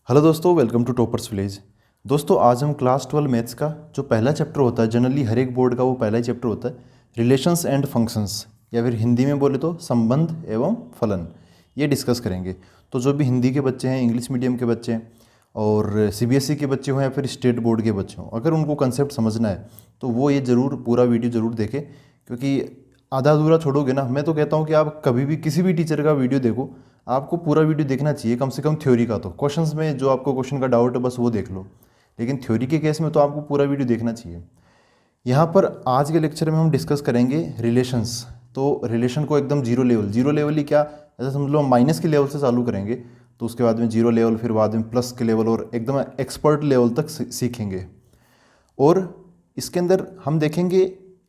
Hello दोस्तों, welcome to toppers village. दोस्तों, आज हम क्लास 12 मैथ्स का जो पहला चैप्टर होता है, जनरली हर एक बोर्ड का वो पहला ही चैप्टर होता है, रिलेशंस एंड फंक्शंस, या फिर हिंदी में बोले तो संबंध एवं फलन, ये डिस्कस करेंगे। तो जो भी हिंदी के बच्चे हैं, इंग्लिश मीडियम के बच्चे हैं और सीबीएसई के बच्चे हों या फिर स्टेट बोर्ड के बच्चे हों, अगर उनको कंसेप्ट समझना है तो वो ये ज़रूर पूरा वीडियो ज़रूर देखें, क्योंकि आधा अधूरा छोड़ोगे ना। मैं तो कहता हूँ कि आप कभी भी किसी भी टीचर का वीडियो देखो, आपको पूरा वीडियो देखना चाहिए, कम से कम थ्योरी का। तो क्वेश्चंस में जो आपको क्वेश्चन का डाउट है बस वो देख लो, लेकिन थ्योरी के केस में तो आपको पूरा वीडियो देखना चाहिए। यहाँ पर आज के लेक्चर में हम डिस्कस करेंगे रिलेशंस। तो रिलेशन को एकदम जीरो लेवल ही क्या, ऐसा समझ लो माइनस के लेवल से चालू करेंगे, तो उसके बाद में जीरो लेवल, फिर बाद में प्लस के लेवल और एकदम एक्सपर्ट लेवल तक सीखेंगे। और इसके अंदर हम देखेंगे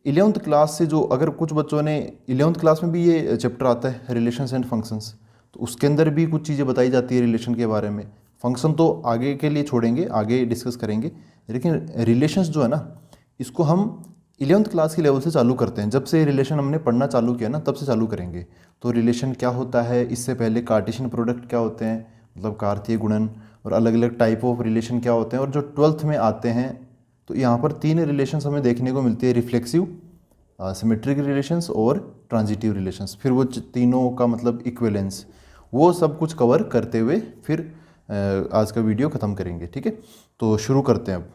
11th क्लास से, जो अगर कुछ बच्चों ने 11th क्लास में भी ये चैप्टर आता है रिलेशंस एंड फंक्शंस, तो उसके अंदर भी कुछ चीज़ें बताई जाती है रिलेशन के बारे में। फंक्शन तो आगे के लिए छोड़ेंगे, आगे डिस्कस करेंगे, लेकिन रिलेशंस जो है ना, इसको हम 11th क्लास के लेवल से चालू करते हैं। जब से रिलेशन हमने पढ़ना चालू किया ना, तब से चालू करेंगे। तो रिलेशन क्या होता है, इससे पहले कार्टेशियन प्रोडक्ट क्या होते हैं, मतलब कार्तीय गुणन, और अलग अलग टाइप ऑफ रिलेशन क्या होते हैं, और जो 12th में आते हैं तो यहाँ पर 3 रिलेशंस हमें देखने को मिलती है, रिफ्लेक्सिव, सिमेट्रिक रिलेशंस और ट्रांजिटिव रिलेशंस। फिर वो तीनों का मतलब इक्विवेलेंस, वो सब कुछ कवर करते हुए फिर आज का वीडियो ख़त्म करेंगे। ठीक है, तो शुरू करते हैं अब।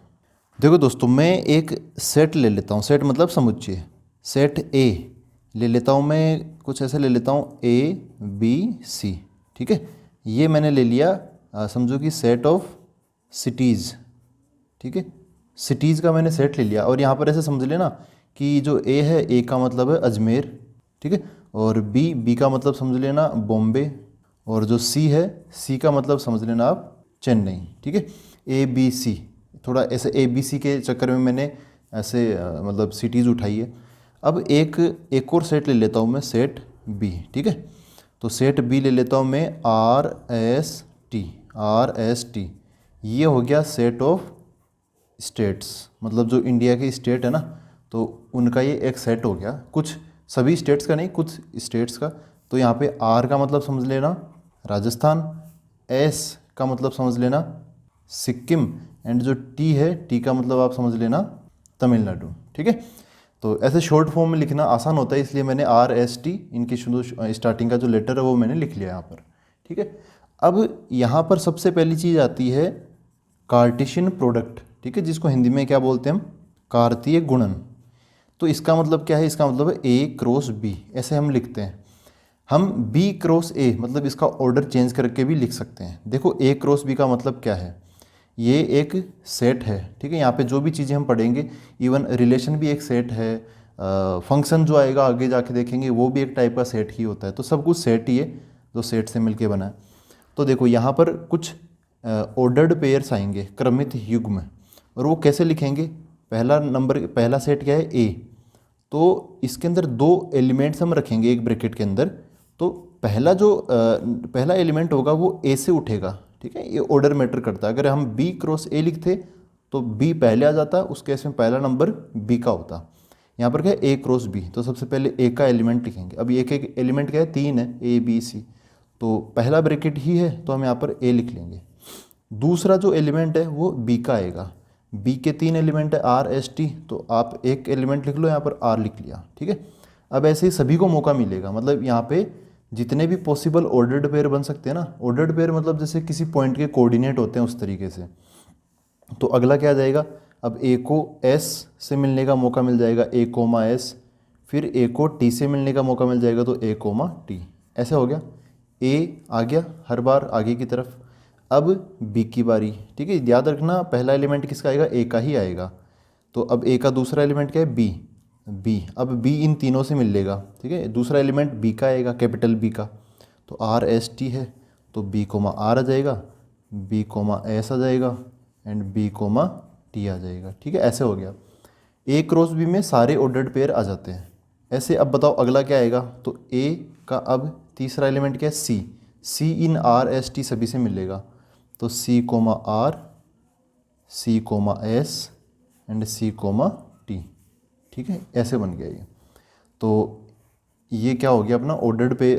देखो दोस्तों, मैं एक सेट ले लेता हूँ, सेट मतलब समुच्चय, सेट ए ले लेता हूँ मैं, कुछ ऐसे ले लेता हूँ ABC। ठीक है, ये मैंने ले लिया, समझो कि सेट ऑफ सिटीज़। ठीक है, सिटीज़ का मैंने सेट ले लिया, और यहाँ पर ऐसे समझ लेना कि जो ए है, ए का मतलब है अजमेर। ठीक है, और बी का मतलब समझ लेना बॉम्बे, और जो सी है, सी का मतलब समझ लेना आप चेन्नई। ठीक है, ABC, थोड़ा ऐसे ABC के चक्कर में मैंने ऐसे मतलब सिटीज़ उठाई है। अब एक और सेट ले लेता हूँ मैं, सेट बी। ठीक है, तो सेट बी ले लेता हूँ मैं, RST। ये हो गया सेट ऑफ स्टेट्स, मतलब जो इंडिया के स्टेट है ना, तो उनका ये एक सेट हो गया, कुछ सभी स्टेट्स का नहीं, कुछ स्टेट्स का। तो यहाँ पे आर का मतलब समझ लेना राजस्थान, एस का मतलब समझ लेना सिक्किम, एंड जो टी है, टी का मतलब आप समझ लेना तमिलनाडु। ठीक है, तो ऐसे शॉर्ट फॉर्म में लिखना आसान होता है, इसलिए मैंने RST इनकी शुरू स्टार्टिंग का जो लेटर है वो मैंने लिख लिया यहाँ पर। ठीक है, अब यहाँ पर सबसे पहली चीज़ आती है कार्टेशियन प्रोडक्ट। ठीक है, जिसको हिंदी में क्या बोलते हैं हम, कार्तीय गुणन। तो इसका मतलब क्या है, इसका मतलब है A क्रॉस B, ऐसे हम लिखते हैं। हम B क्रॉस A मतलब इसका ऑर्डर चेंज करके भी लिख सकते हैं। देखो, A क्रॉस B का मतलब क्या है, ये एक सेट है। ठीक है, यहाँ पे जो भी चीज़ें हम पढ़ेंगे, इवन रिलेशन भी एक सेट है, फंक्शन जो आएगा आगे जाके देखेंगे वो भी एक टाइप का सेट ही होता है। तो सब कुछ सेट ही है, जो सेट से मिलके बना है। तो देखो, यहाँ पर कुछ ऑर्डर्ड पेयर्स आएंगे, क्रमित युग्म, और वो कैसे लिखेंगे। पहला नंबर, पहला सेट क्या है, ए। तो इसके अंदर 2 एलिमेंट्स हम रखेंगे एक ब्रैकेट के अंदर। तो पहला एलिमेंट होगा वो ए से उठेगा। ठीक है, ये ऑर्डर मैटर करता है। अगर हम बी क्रॉस ए लिखते तो बी पहले आ जाता, उस केस में पहला नंबर बी का होता। यहाँ पर क्या है, ए क्रॉस बी, तो सबसे पहले ए का एलिमेंट लिखेंगे। अब एक एक एलिमेंट क्या है, 3 है, ABC, तो पहला ब्रैकेट ही है, तो हम यहाँ पर ए लिख लेंगे। दूसरा जो एलिमेंट है वो बी का आएगा। बी के 3 एलिमेंट है, RST, तो आप एक एलिमेंट लिख लो, यहाँ पर आर लिख लिया। ठीक है, अब ऐसे ही सभी को मौका मिलेगा, मतलब यहाँ पे जितने भी पॉसिबल ऑर्डर्ड पेयर बन सकते हैं ना, ऑर्डर्ड पेयर मतलब जैसे किसी पॉइंट के कोऑर्डिनेट होते हैं उस तरीके से। तो अगला क्या आ जाएगा, अब ए को एस से मिलने का मौका मिल जाएगा, A कोमा एस, फिर ए को टी से मिलने का मौका मिल जाएगा, तो A कोमा टी। ऐसे हो गया, ए आ गया हर बार आगे की तरफ। अब बी की बारी। ठीक है, याद रखना पहला एलिमेंट किसका आएगा, ए का ही आएगा। तो अब ए का दूसरा एलिमेंट क्या है, बी। अब बी इन तीनों से मिल लेगा। ठीक है, दूसरा एलिमेंट बी का आएगा, कैपिटल बी का, तो RST है, तो बी कोमा आर आ जाएगा, बी कोमा एस आ जाएगा, एंड बी कोमा टी आ जाएगा। ठीक है, ऐसे हो गया। ए क्रॉस बी में सारे ऑर्डर्ड पेयर आ जाते हैं ऐसे। अब बताओ अगला क्या आएगा, तो ए का अब तीसरा एलिमेंट क्या है, सी इन RST सभी से मिलेगा, तो C comma R, C comma S, and C comma T. ठीक है, ऐसे बन गया ये। तो ये क्या हो गया अपना ऑर्डर्ड पे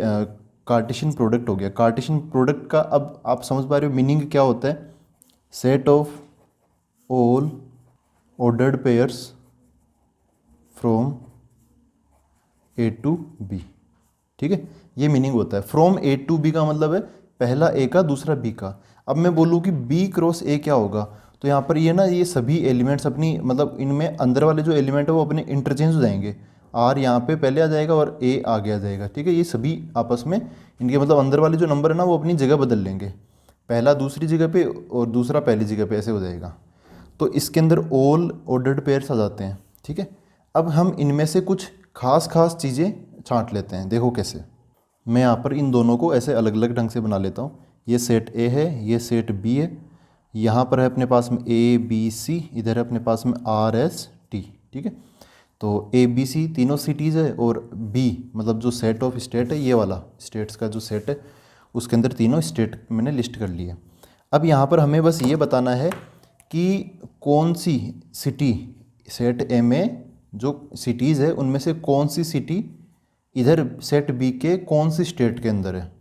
कार्टेशियन प्रोडक्ट हो गया। कार्टेशियन प्रोडक्ट का अब आप समझ पा रहे हो मीनिंग क्या होता है। Set of all ordered pairs from A to B. ठीक है, ये मीनिंग होता है। फ्रॉम ए टू बी का मतलब है पहला ए का दूसरा बी का। अब मैं बोलूँ कि बी क्रॉस ए क्या होगा, तो यहाँ पर ये ना ये सभी एलिमेंट्स अपनी मतलब इनमें अंदर वाले जो एलिमेंट है वो अपने इंटरचेंज हो जाएंगे। आर यहाँ पे पहले आ जाएगा और ए आगे आ जाएगा। ठीक है, ये सभी आपस में इनके मतलब अंदर वाले जो नंबर है ना वो अपनी जगह बदल लेंगे, पहला दूसरी जगह पे और दूसरा पहली जगह पे, ऐसे हो जाएगा। तो इसके अंदर ऑल ऑर्डर्ड पेयर्स आ जाते हैं। ठीक है, अब हम इनमें से कुछ खास खास चीज़ें छांट लेते हैं। देखो कैसे, मैं यहाँ पर इन दोनों को ऐसे अलग अलग ढंग से बना लेता हूँ। ये सेट ए है, ये सेट बी है, यहाँ पर है अपने पास में ए बी सी, इधर है अपने पास में आर एस टी। ठीक है, तो ए बी सी तीनों सिटीज़ है और बी मतलब जो सेट ऑफ स्टेट है, ये वाला स्टेट्स का जो सेट है उसके अंदर तीनों स्टेट मैंने लिस्ट कर लिए। अब यहाँ पर हमें बस ये बताना है कि कौन सी सिटी सेट ए में जो सिटीज़ है उनमें से कौन सी सिटी इधर सेट बी के कौन सी स्टेट के अंदर है।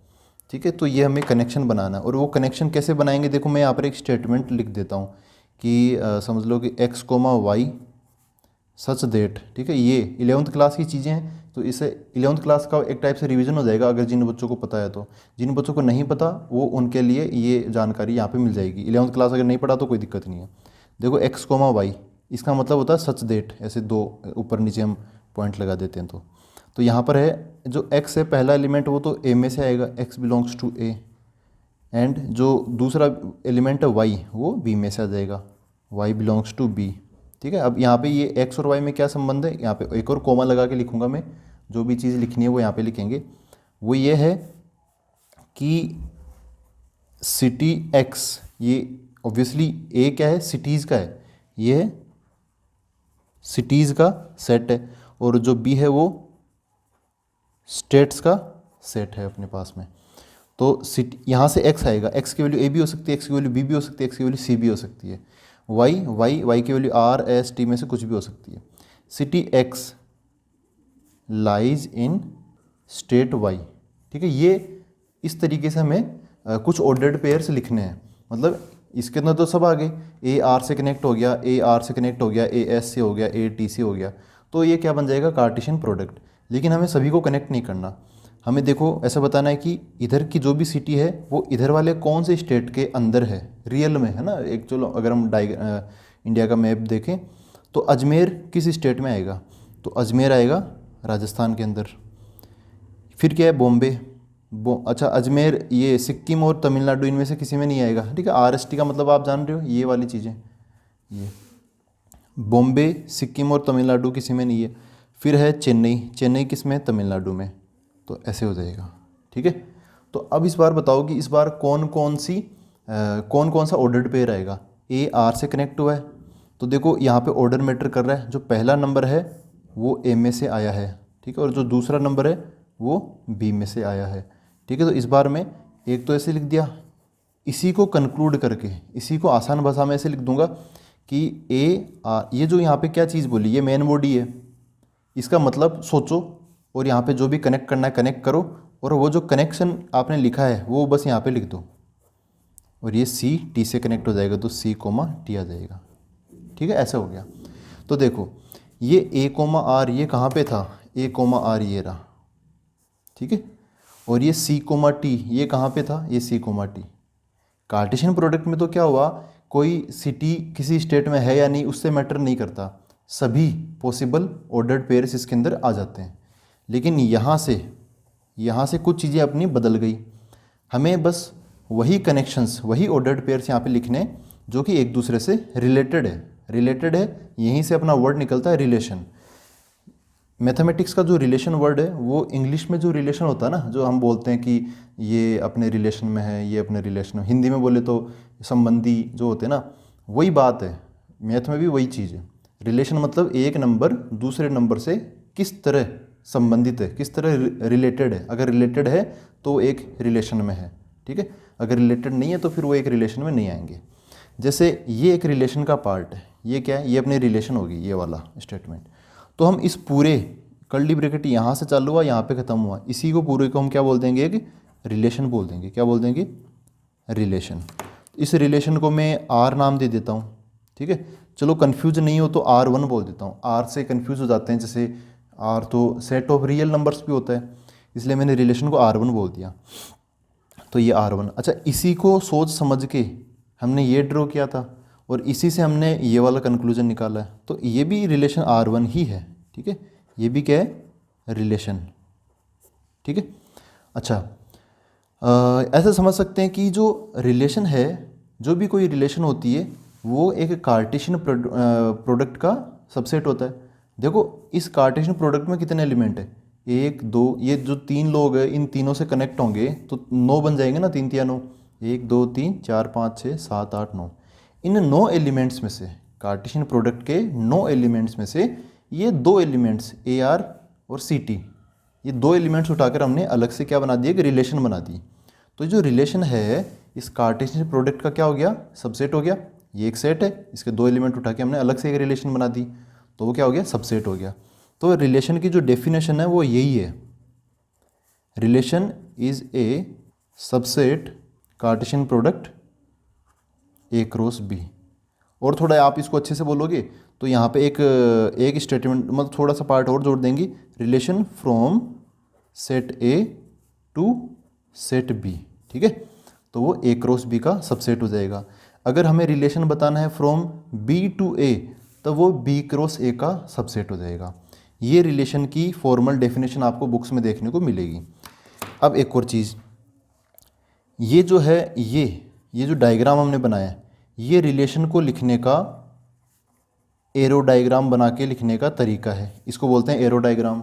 ठीक है, तो ये हमें कनेक्शन बनाना है। और वो कनेक्शन कैसे बनाएंगे, देखो मैं यहाँ पर एक स्टेटमेंट लिख देता हूँ कि समझ लो कि X comma Y such that. ठीक है, ये 11th क्लास की चीज़ें हैं, तो इसे 11th क्लास का एक टाइप से रिवीजन हो जाएगा अगर जिन बच्चों को पता है। तो जिन बच्चों को नहीं पता वो उनके लिए ये जानकारी यहाँ पे मिल जाएगी। 11th क्लास अगर नहीं पढ़ा तो कोई दिक्कत नहीं है। देखो एक्स कोमा वाई, इसका मतलब होता है सच देट, ऐसे दो ऊपर नीचे हम पॉइंट लगा देते हैं। तो यहाँ पर है जो एक्स है पहला एलिमेंट वो तो ए में से आएगा, X belongs to A. And जो दूसरा एलिमेंट है वाई वो बी में से आ जाएगा, वाई बिलोंग्स टू बी। ठीक है, अब यहाँ पे ये एक्स और वाई में क्या संबंध है, यहाँ पे एक और कोमा लगा के लिखूंगा मैं, जो भी चीज़ लिखनी है वो यहाँ पे लिखेंगे। वो ये है कि सिटी एक्स, ये ऑब्वियसली ए क्या है, सिटीज़ का है, ये है सिटीज़ का सेट है, और जो बी है वो स्टेट्स का सेट है अपने पास में। तो सिटी यहाँ से एक्स आएगा, एक्स की वैल्यू ए भी हो सकती है, एक्स की वैल्यू बी भी हो सकती है, एक्स की वैल्यू सी भी हो सकती है। वाई की वैल्यू आर एस टी में से कुछ भी हो सकती है। City X lies in state Y. ठीक है, ये इस तरीके से हमें कुछ ऑर्डर्ड पेयर्स लिखने हैं। मतलब इसके अंदर तो सब आ गए, ए आर से कनेक्ट हो गया, ए आर से कनेक्ट हो गया, ए एस से हो गया, ए टी से हो गया, तो ये क्या बन जाएगा, कार्टेशियन प्रोडक्ट। लेकिन हमें सभी को कनेक्ट नहीं करना, हमें देखो ऐसा बताना है कि इधर की जो भी सिटी है वो इधर वाले कौन से स्टेट के अंदर है, रियल में है ना। एक चलो अगर हम इंडिया का मैप देखें तो अजमेर किस स्टेट में आएगा, तो अजमेर आएगा राजस्थान के अंदर। फिर क्या है, बॉम्बे, अच्छा अजमेर ये सिक्किम और तमिलनाडु इनमें से किसी में नहीं आएगा। ठीक है, आर एस टी का मतलब आप जान रहे हो, ये वाली चीज़ें, ये बॉम्बे सिक्किम और तमिलनाडु किसी में नहीं है। फिर है चेन्नई, चेन्नई किस में, तमिलनाडु में, तो ऐसे हो जाएगा। ठीक है, तो अब इस बार बताओ कि इस बार कौन कौन सा ऑर्डर्ड पेयर आएगा। ए आर से कनेक्ट हुआ है, तो देखो यहाँ पे ऑर्डर मैटर कर रहा है। जो पहला नंबर है वो ए में से आया है, ठीक है, और जो दूसरा नंबर है वो बी में से आया है। ठीक है, तो इस बार में एक तो ऐसे लिख दिया, इसी को कंक्लूड करके, इसी को आसान भाषा में ऐसे लिख दूंगा कि ए आर, ये जो यहाँ पे क्या चीज़ बोली, ये मेन बॉडी है, इसका मतलब सोचो और यहाँ पे जो भी कनेक्ट करना है कनेक्ट करो, और वो जो कनेक्शन आपने लिखा है वो बस यहाँ पे लिख दो, और ये सी टी से कनेक्ट हो जाएगा तो सी कोमा टी आ जाएगा। ठीक है, ऐसा हो गया। तो देखो ये ए कोमा आर ये कहाँ पे था, ए कोमा आर ये रहा। ठीक है, और ये सी कोमा टी ये कहाँ पे था, ये C comma T. Cartesian product में तो क्या हुआ, कोई सिटी किसी स्टेट में है या नहीं उससे मैटर नहीं करता, सभी पॉसिबल ऑर्डर्ड पेयर्स इसके अंदर आ जाते हैं। लेकिन यहाँ से कुछ चीज़ें अपनी बदल गई, हमें बस वही कनेक्शंस वही ऑर्डर्ड पेयर्स यहाँ पे लिखने जो कि एक दूसरे से रिलेटेड है। यहीं से अपना वर्ड निकलता है रिलेशन। मैथमेटिक्स का जो रिलेशन वर्ड है वो इंग्लिश में जो रिलेशन होता है ना, जो हम बोलते हैं कि ये अपने रिलेशन में है, ये अपने रिलेशन में, हिंदी में बोले तो संबंधी जो होते हैं ना, वही बात है। मैथ में भी वही चीज़ है। रिलेशन मतलब एक नंबर दूसरे नंबर से किस तरह संबंधित है, किस तरह रिलेटेड है। अगर रिलेटेड है तो एक रिलेशन में है, ठीक है, अगर रिलेटेड नहीं है तो फिर वो एक रिलेशन में नहीं आएंगे। जैसे ये एक रिलेशन का पार्ट है, ये क्या है, ये अपनी रिलेशन होगी, ये वाला स्टेटमेंट। तो हम इस पूरे कर्ली ब्रैकेट यहाँ से चालू हुआ यहाँ पे ख़त्म हुआ, इसी को पूरे को हम क्या बोल देंगे, एक रिलेशन बोल देंगे। क्या बोल देंगे, रिलेशन। इस रिलेशन को मैं आर नाम दे देता हूँ, ठीक है। चलो कंफ्यूज नहीं हो तो R1 बोल देता हूँ, आर से कंफ्यूज हो जाते हैं, जैसे आर तो सेट ऑफ रियल नंबर्स भी होता है, इसलिए मैंने रिलेशन को R1 बोल दिया। तो ये R1। अच्छा, इसी को सोच समझ के हमने ये ड्रॉ किया था और इसी से हमने ये वाला कंक्लूजन निकाला है, तो ये भी रिलेशन R1 ही है, ठीक है। ये भी क्या है, रिलेशन, ठीक है। अच्छा, ऐसा समझ सकते हैं कि जो रिलेशन है, जो भी कोई रिलेशन होती है वो एक कार्टेशियन प्रोडक्ट का सबसेट होता है। देखो इस कार्टेशियन प्रोडक्ट में कितने एलिमेंट है, 1 2, ये जो 3 लोग हैं इन तीनों से कनेक्ट होंगे तो 9 बन जाएंगे ना, 3 3 9, 1 2 3 4 5 6 7 8 9। इन 9 एलिमेंट्स में से, कार्टेशियन प्रोडक्ट के 9 एलिमेंट्स में से ये 2 एलिमेंट्स AR और CT, ये 2 एलिमेंट्स उठाकर हमने अलग से क्या बना दिया, एक रिलेशन बना दी। तो जो रिलेशन है इस कार्टेशियन प्रोडक्ट का क्या हो गया, सबसेट हो गया। ये एक सेट है, इसके 2 एलिमेंट उठा के हमने अलग से एक रिलेशन बना दी, तो वो क्या हो गया, सबसेट हो गया। तो रिलेशन की जो डेफिनेशन है वो यही है, relation is a subset Cartesian product A cross B। और थोड़ा आप इसको अच्छे से बोलोगे तो यहाँ पे एक स्टेटमेंट, मतलब थोड़ा सा पार्ट और जोड़ देंगे, relation from set A to set B, ठीक है। तो वो A क्रॉस B का सबसेट हो जाएगा। अगर हमें रिलेशन बताना है फ्रॉम B टू A, तो वो B क्रॉस A का सबसेट हो जाएगा। ये रिलेशन की फॉर्मल डेफिनेशन आपको बुक्स में देखने को मिलेगी। अब एक और चीज़, ये जो है ये जो डायग्राम हमने बनाया है, ये रिलेशन को लिखने का एरो डायग्राम बना के लिखने का तरीका है, इसको बोलते हैं एरो डायग्राम।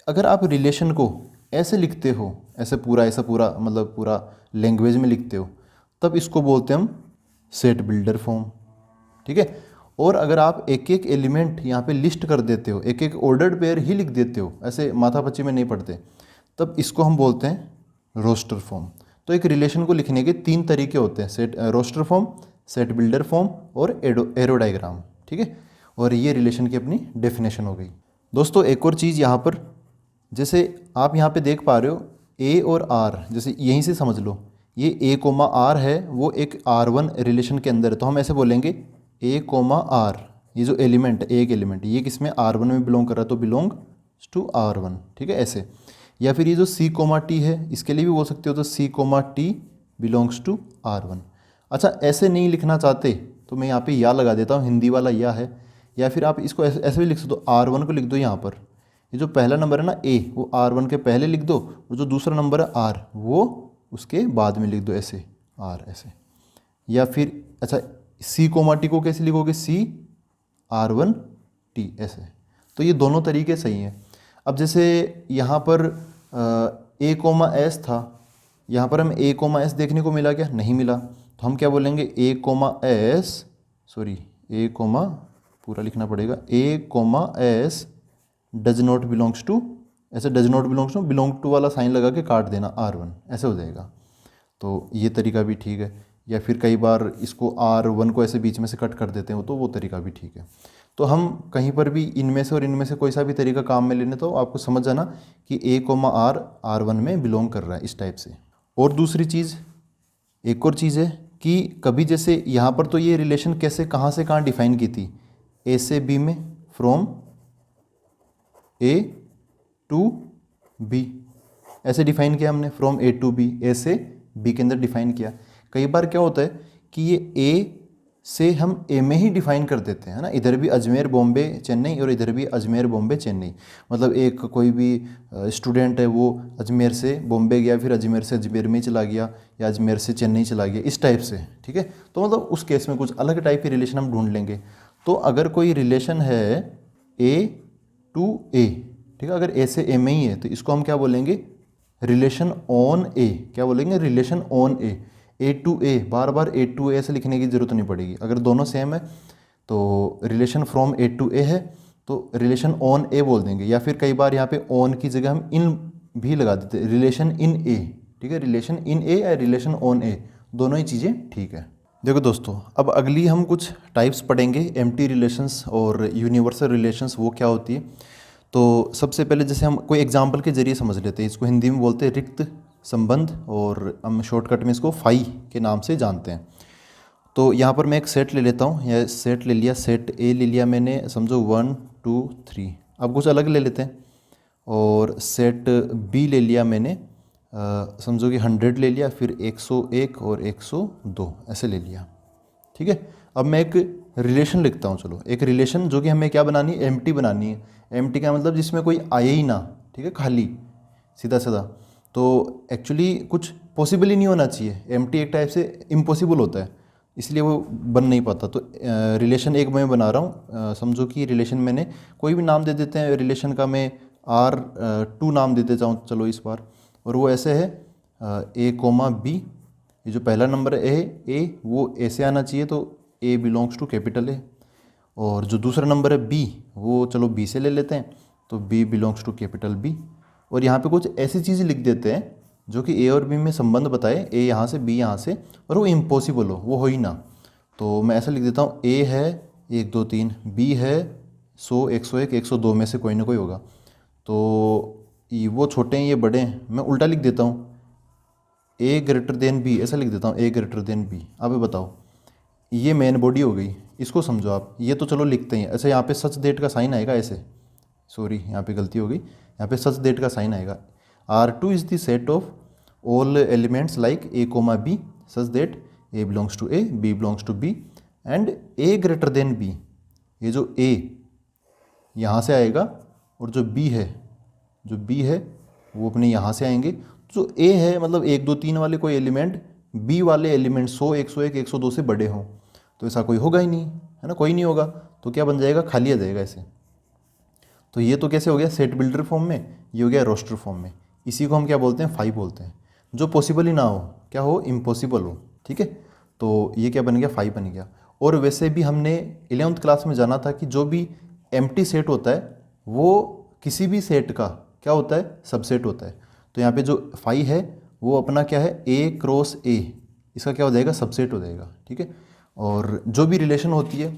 अगर आप रिलेशन को ऐसे लिखते हो, ऐसा पूरा मतलब पूरा लैंग्वेज में लिखते हो, तब इसको बोलते हैं हम सेट बिल्डर फॉर्म, ठीक है। और अगर आप एक एक एलिमेंट यहाँ पे लिस्ट कर देते हो, एक एक ऑर्डर्ड पेयर ही लिख देते हो, ऐसे माथापच्ची में नहीं पढ़ते, तब इसको हम बोलते हैं रोस्टर फॉर्म। तो एक रिलेशन को लिखने के 3 तरीके होते हैं, set roster form, set builder form और एरो डायग्राम, ठीक है। और ये रिलेशन की अपनी डेफिनेशन हो गई। दोस्तों एक और चीज़ यहाँ पर, जैसे आप यहाँ पे देख पा रहे हो A और R, जैसे यहीं से समझ लो ये A कोमा R है, वो एक R1 रिलेशन के अंदर है, तो हम ऐसे बोलेंगे A कोमा R, ये जो एलिमेंट है, एक एलिमेंट ये किसमें R1 में बिलोंग कर रहा है, तो बिलोंग टू R1, ठीक है, ऐसे। या फिर ये जो C कोमा T है, इसके लिए भी बोल सकते हो, तो C comma T belongs to R1। अच्छा, ऐसे नहीं लिखना चाहते तो मैं यहाँ पे या लगा देता हूँ, हिंदी वाला या है। या फिर आप इसको ऐसे भी लिख सकते हो, R1 को लिख दो यहाँ पर, ये जो पहला नंबर है ना A, वो R1 के पहले लिख दो, और जो दूसरा नंबर है R, वो उसके बाद में लिख दो, ऐसे R ऐसे। या फिर अच्छा, C कोमा T को कैसे लिखोगे, C R1 T ऐसे। तो ये दोनों तरीके सही हैं। अब जैसे यहाँ पर A कोमा S था, यहाँ पर हम A कोमा S देखने को मिला क्या, नहीं मिला, तो हम क्या बोलेंगे, A comma S, sorry A comma, पूरा लिखना पड़ेगा, A comma S does not belongs to, ऐसे does not belongs to, belong to वाला साइन लगा के काट देना R1, ऐसे हो जाएगा। तो ये तरीका भी ठीक है। या फिर कई बार इसको R1 को ऐसे बीच में से कट कर देते हो, तो वो तरीका भी ठीक है। तो हम कहीं पर भी इनमें से और इनमें से कोई सा भी तरीका काम में लेने, तो आपको समझ जाना कि A कोमा R R1 में बिलोंग कर रहा है, इस टाइप से। और दूसरी चीज़, एक और चीज़ है कि कभी जैसे यहाँ पर तो ये रिलेशन कैसे कहाँ से कहाँ डिफाइन की थी, A से B में, फ्रॉम A टू B ऐसे डिफाइन किया हमने, from A to B, A से B के अंदर डिफाइन किया। कई बार क्या होता है कि ये A से हम A में ही डिफाइन कर देते हैं ना, इधर भी अजमेर बॉम्बे चेन्नई और इधर भी अजमेर बॉम्बे चेन्नई, मतलब एक कोई भी स्टूडेंट है वो अजमेर से बॉम्बे गया, फिर अजमेर से अजमेर में चला गया, या अजमेर से चेन्नई चला गया, इस टाइप से, ठीक है। तो मतलब उस केस में कुछ अलग टाइप की रिलेशन हम ढूंढ लेंगे। तो अगर कोई रिलेशन है A टू A, ठीक है, अगर A से A में ही है, तो इसको हम क्या बोलेंगे, रिलेशन ऑन A, क्या बोलेंगे, relation on A to A, बार बार A टू A ऐसे लिखने की ज़रूरत नहीं पड़ेगी। अगर दोनों सेम है तो relation from A to A है, तो रिलेशन ऑन A बोल देंगे। या फिर कई बार यहाँ पे ऑन की जगह हम इन भी लगा देते हैं, रिलेशन इन A, ठीक है, रिलेशन इन A या रिलेशन ऑन A, दोनों ही चीज़ें ठीक है। देखो दोस्तों, अब अगली हम कुछ टाइप्स पढ़ेंगे, एम्प्टी रिलेशंस और यूनिवर्सल रिलेशंस, वो क्या होती है। तो सबसे पहले जैसे हम कोई एग्जाम्पल के जरिए समझ लेते हैं, इसको हिंदी में बोलते हैं रिक्त संबंध, और हम शॉर्टकट में इसको फाई के नाम से जानते हैं। तो यहाँ पर मैं एक सेट ले लेता हूँ, यह सेट ले लिया, सेट ए ले लिया मैंने, समझो 1 2 3। अब कुछ अलग ले लेते हैं, और सेट बी ले लिया मैंने, समझो कि 100 ले लिया, फिर 101 और 102 ऐसे ले लिया। ठीक है, अब मैं एक रिलेशन लिखता हूँ। चलो, एक रिलेशन जो कि हमें क्या बनानी है, एम्प्टी बनानी है। एम्प्टी का मतलब जिसमें कोई आए ही ना, ठीक है, खाली सीधा सीधा। तो एक्चुअली कुछ पॉसिबल ही नहीं होना चाहिए, एम्प्टी एक टाइप से इम्पॉसिबल होता है, इसलिए वो बन नहीं पाता। तो रिलेशन एक मैं बना रहा हूँ, समझो कि रिलेशन मैंने कोई भी नाम दे देते हैं, रिलेशन का मैं R2 नाम दे देता हूँ चलो इस बार। और वो ऐसे है A, B, ये जो पहला नंबर है ए वो ऐसे आना चाहिए, तो A belongs to capital A. और जो दूसरा नंबर है B, वो चलो B से ले लेते हैं, तो B belongs to capital B। और यहाँ पे कुछ ऐसी चीज़ लिख देते हैं जो कि A और B में संबंध बताए, A यहाँ से B यहाँ से, और वो इम्पॉसिबल वो हो ही ना। तो मैं ऐसा लिख देता हूँ, A है 1 2 3, B है 100 101 102 में से कोई ना कोई होगा। तो वो छोटे हैं ये बड़े हैं, मैं उल्टा लिख देता हूँ, A ग्रेटर देन B ऐसा लिख देता हूँ, A ग्रेटर देन B। अब बताओ, ये मेन बॉडी हो गई, इसको समझो आप। ये तो चलो लिखते हैं ऐसे, यहाँ पे सच डेट का साइन आएगा ऐसे, सॉरी यहाँ पे गलती हो गई, यहाँ पे सच डेट का साइन आएगा। R2 is the set of all elements like A, B such that A belongs to A, B belongs to B and A greater than B। ये जो A यहाँ से आएगा, और जो B है वो अपने यहाँ से आएंगे। जो A है मतलब 1 2 3 वाले कोई एलिमेंट B वाले एलिमेंट 100 101 102 से बड़े हों, तो ऐसा कोई होगा ही नहीं, है ना, कोई नहीं होगा। तो क्या बन जाएगा, खाली आ जाएगा ऐसे। तो ये तो कैसे हो गया, सेट बिल्डर फॉर्म में, ये हो गया रोस्टर फॉर्म में। इसी को हम क्या बोलते हैं, फाई बोलते हैं। जो पॉसिबल ही ना हो, क्या हो, इम्पॉसिबल हो। ठीक है, तो ये क्या बन गया, फाई बन गया। और वैसे भी हमने 11th क्लास में जाना था कि जो भी एम्प्टी सेट होता है वो किसी भी सेट का क्या होता है, सबसेट होता है। तो यहाँ पे जो फाई है वो अपना क्या है, A क्रॉस A, इसका क्या हो जाएगा, सबसेट हो जाएगा। ठीक है, और जो भी रिलेशन होती है,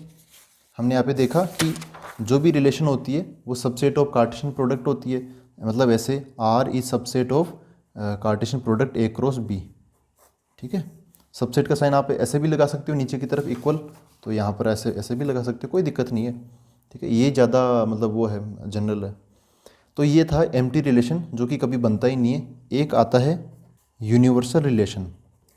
हमने यहाँ पे देखा कि जो भी रिलेशन होती है वो सबसेट ऑफ कार्टेशियन प्रोडक्ट होती है। मतलब ऐसे R is subset of Cartesian product A cross B। ठीक है, सबसेट का साइन आप ऐसे भी लगा सकते हो नीचे की तरफ इक्वल, तो यहाँ पर ऐसे भी लगा सकते हो, कोई दिक्कत नहीं है। ठीक है, ये ज़्यादा मतलब वो है, जनरल है। तो ये था एम्प्टी रिलेशन जो कि कभी बनता ही नहीं है। एक आता है यूनिवर्सल रिलेशन,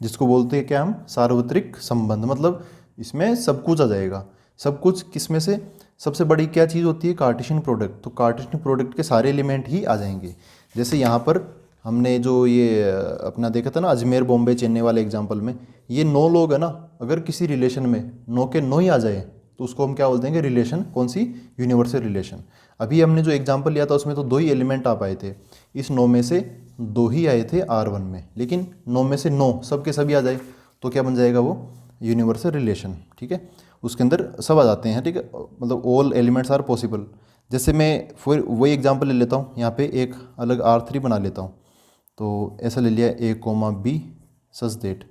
जिसको बोलते हैं क्या हम, सार्वत्रिक संबंध। मतलब इसमें सब कुछ आ जाएगा। सब कुछ किस में से, सबसे बड़ी क्या चीज़ होती है, कार्टेशियन प्रोडक्ट। तो कार्टेशियन प्रोडक्ट के सारे एलिमेंट ही आ जाएंगे। जैसे यहाँ पर हमने जो ये अपना देखा था ना, अजमेर बॉम्बे चेन्नई वाले एग्जाम्पल में, ये 9 लोग है ना, अगर किसी रिलेशन में 9 के 9 ही आ जाए तो उसको हम क्या बोल देंगे, रिलेशन। कौन सी, यूनिवर्सल रिलेशन। अभी हमने जो एग्जाम्पल लिया था उसमें तो 2 ही एलिमेंट आ पाए थे, इस 9 में से 2 ही आए थे R1 में, लेकिन 9 में से 9 सब के सभी आ जाए तो क्या बन जाएगा, वो यूनिवर्सल रिलेशन। ठीक है, उसके अंदर सब आ जाते हैं। ठीक है, मतलब ऑल एलिमेंट्स आर पॉसिबल। जैसे मैं फिर वही एग्जांपल ले लेता हूँ, यहाँ पे एक अलग R3 बना लेता हूँ। तो ऐसा ले लिया, A, B such that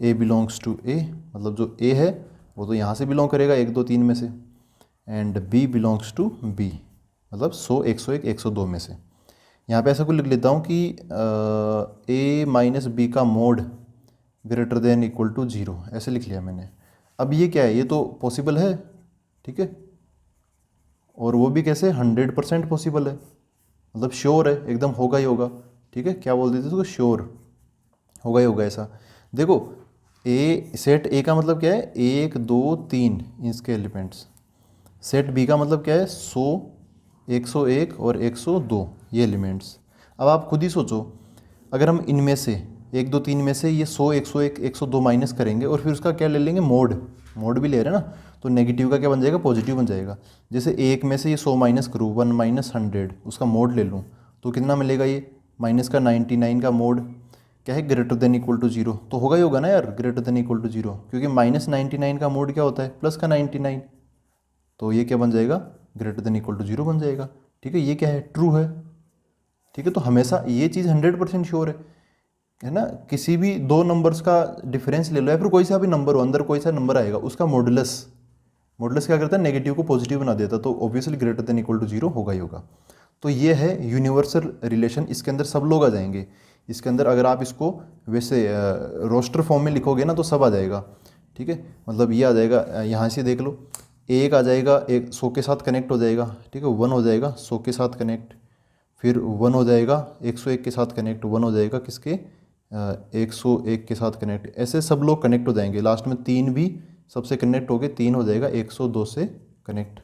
A belongs to A, मतलब जो A है वो तो यहाँ से बिलोंग करेगा 1 2 3 में से, and B belongs to B, मतलब 100 101 102 में से। यहाँ पे ऐसा कुछ लिख लेता हूँ कि A माइनस B का mod greater than equal to 0, ऐसे लिख लिया मैंने। अब ये क्या है, ये तो पॉसिबल है। ठीक है, और वो भी कैसे, 100% पॉसिबल है, मतलब श्योर है, एकदम होगा ही होगा। ठीक है, क्या बोल देते थे उसको, श्योर, होगा ही होगा ऐसा। देखो, ए सेट ए का मतलब क्या है, 1 2 3 इसके एलिमेंट्स। सेट बी का मतलब क्या है, 100 101 और 102 ये एलिमेंट्स। अब आप खुद ही सोचो, अगर हम इनमें से 1 2 3 में से ये 100 101 102 माइनस करेंगे और फिर उसका क्या ले लेंगे, मोड भी ले रहे हैं ना, तो नेगेटिव का क्या बन जाएगा, पॉजिटिव बन जाएगा। जैसे एक में से ये 100 माइनस करूँ, 1 माइनस 100, उसका मोड ले लूँ तो कितना मिलेगा, ये माइनस का 99 का मोड क्या है, ग्रेटर देन इक्वल टू 0। तो होगा ही होगा ना यार, ग्रेटर देन इक्वल टू 0, क्योंकि माइनस 99 का मोड क्या होता है, प्लस का 99। तो ये क्या बन जाएगा, ग्रेटर देन इक्वल टू 0 बन जाएगा। ठीक है, ये क्या है, ट्रू है। ठीक है, तो हमेशा ये चीज़ 100% श्योर है ना। किसी भी 2 नंबर्स का डिफरेंस ले लो, या फिर कोई सा भी नंबर हो, अंदर कोई सा नंबर आएगा, उसका मॉडुलस क्या करता है, नेगेटिव को पॉजिटिव बना देता, तो obviously greater than equal to 0 होगा ही होगा। तो ये है यूनिवर्सल रिलेशन, इसके अंदर सब लोग आ जाएंगे। इसके अंदर अगर आप इसको वैसे रोस्टर फॉर्म में लिखोगे ना तो सब आ जाएगा, ठीक है। मतलब ये आ जाएगा, यहाँ से देख लो, एक आ जाएगा, एक 100 के साथ कनेक्ट हो जाएगा, ठीक है, 1 हो जाएगा 100 के साथ कनेक्ट, फिर 1 हो जाएगा 101 के साथ कनेक्ट, 1 हो जाएगा किसके 101 के साथ कनेक्ट, ऐसे सब लोग कनेक्ट हो जाएंगे। लास्ट में 3 भी सबसे कनेक्ट हो गए, 3 हो जाएगा 102 से कनेक्ट,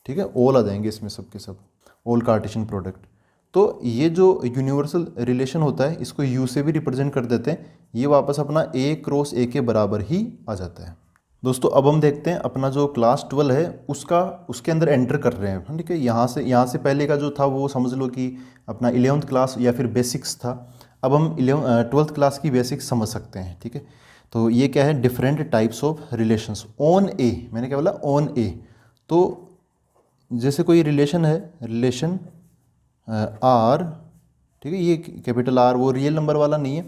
ठीक है। ऑल आ जाएंगे इसमें सब के सब, ऑल कार्टेशियन प्रोडक्ट। तो ये जो यूनिवर्सल रिलेशन होता है इसको यू से भी रिप्रेजेंट कर देते हैं, ये वापस अपना ए क्रॉस ए के बराबर ही आ जाता है। दोस्तों अब हम देखते हैं अपना जो क्लास 12 है उसके अंदर एंटर कर रहे हैं, ठीक है। यहाँ से पहले का जो था वो समझ लो कि अपना 11th क्लास या फिर बेसिक्स था। अब हम 12th क्लास की बेसिक्स समझ सकते हैं, ठीक है। तो ये क्या है, different types of relations on A, मैंने क्या बोला ऑन ए। तो जैसे कोई रिलेशन है, रिलेशन आर, ठीक है, ये कैपिटल आर वो रियल नंबर वाला नहीं है,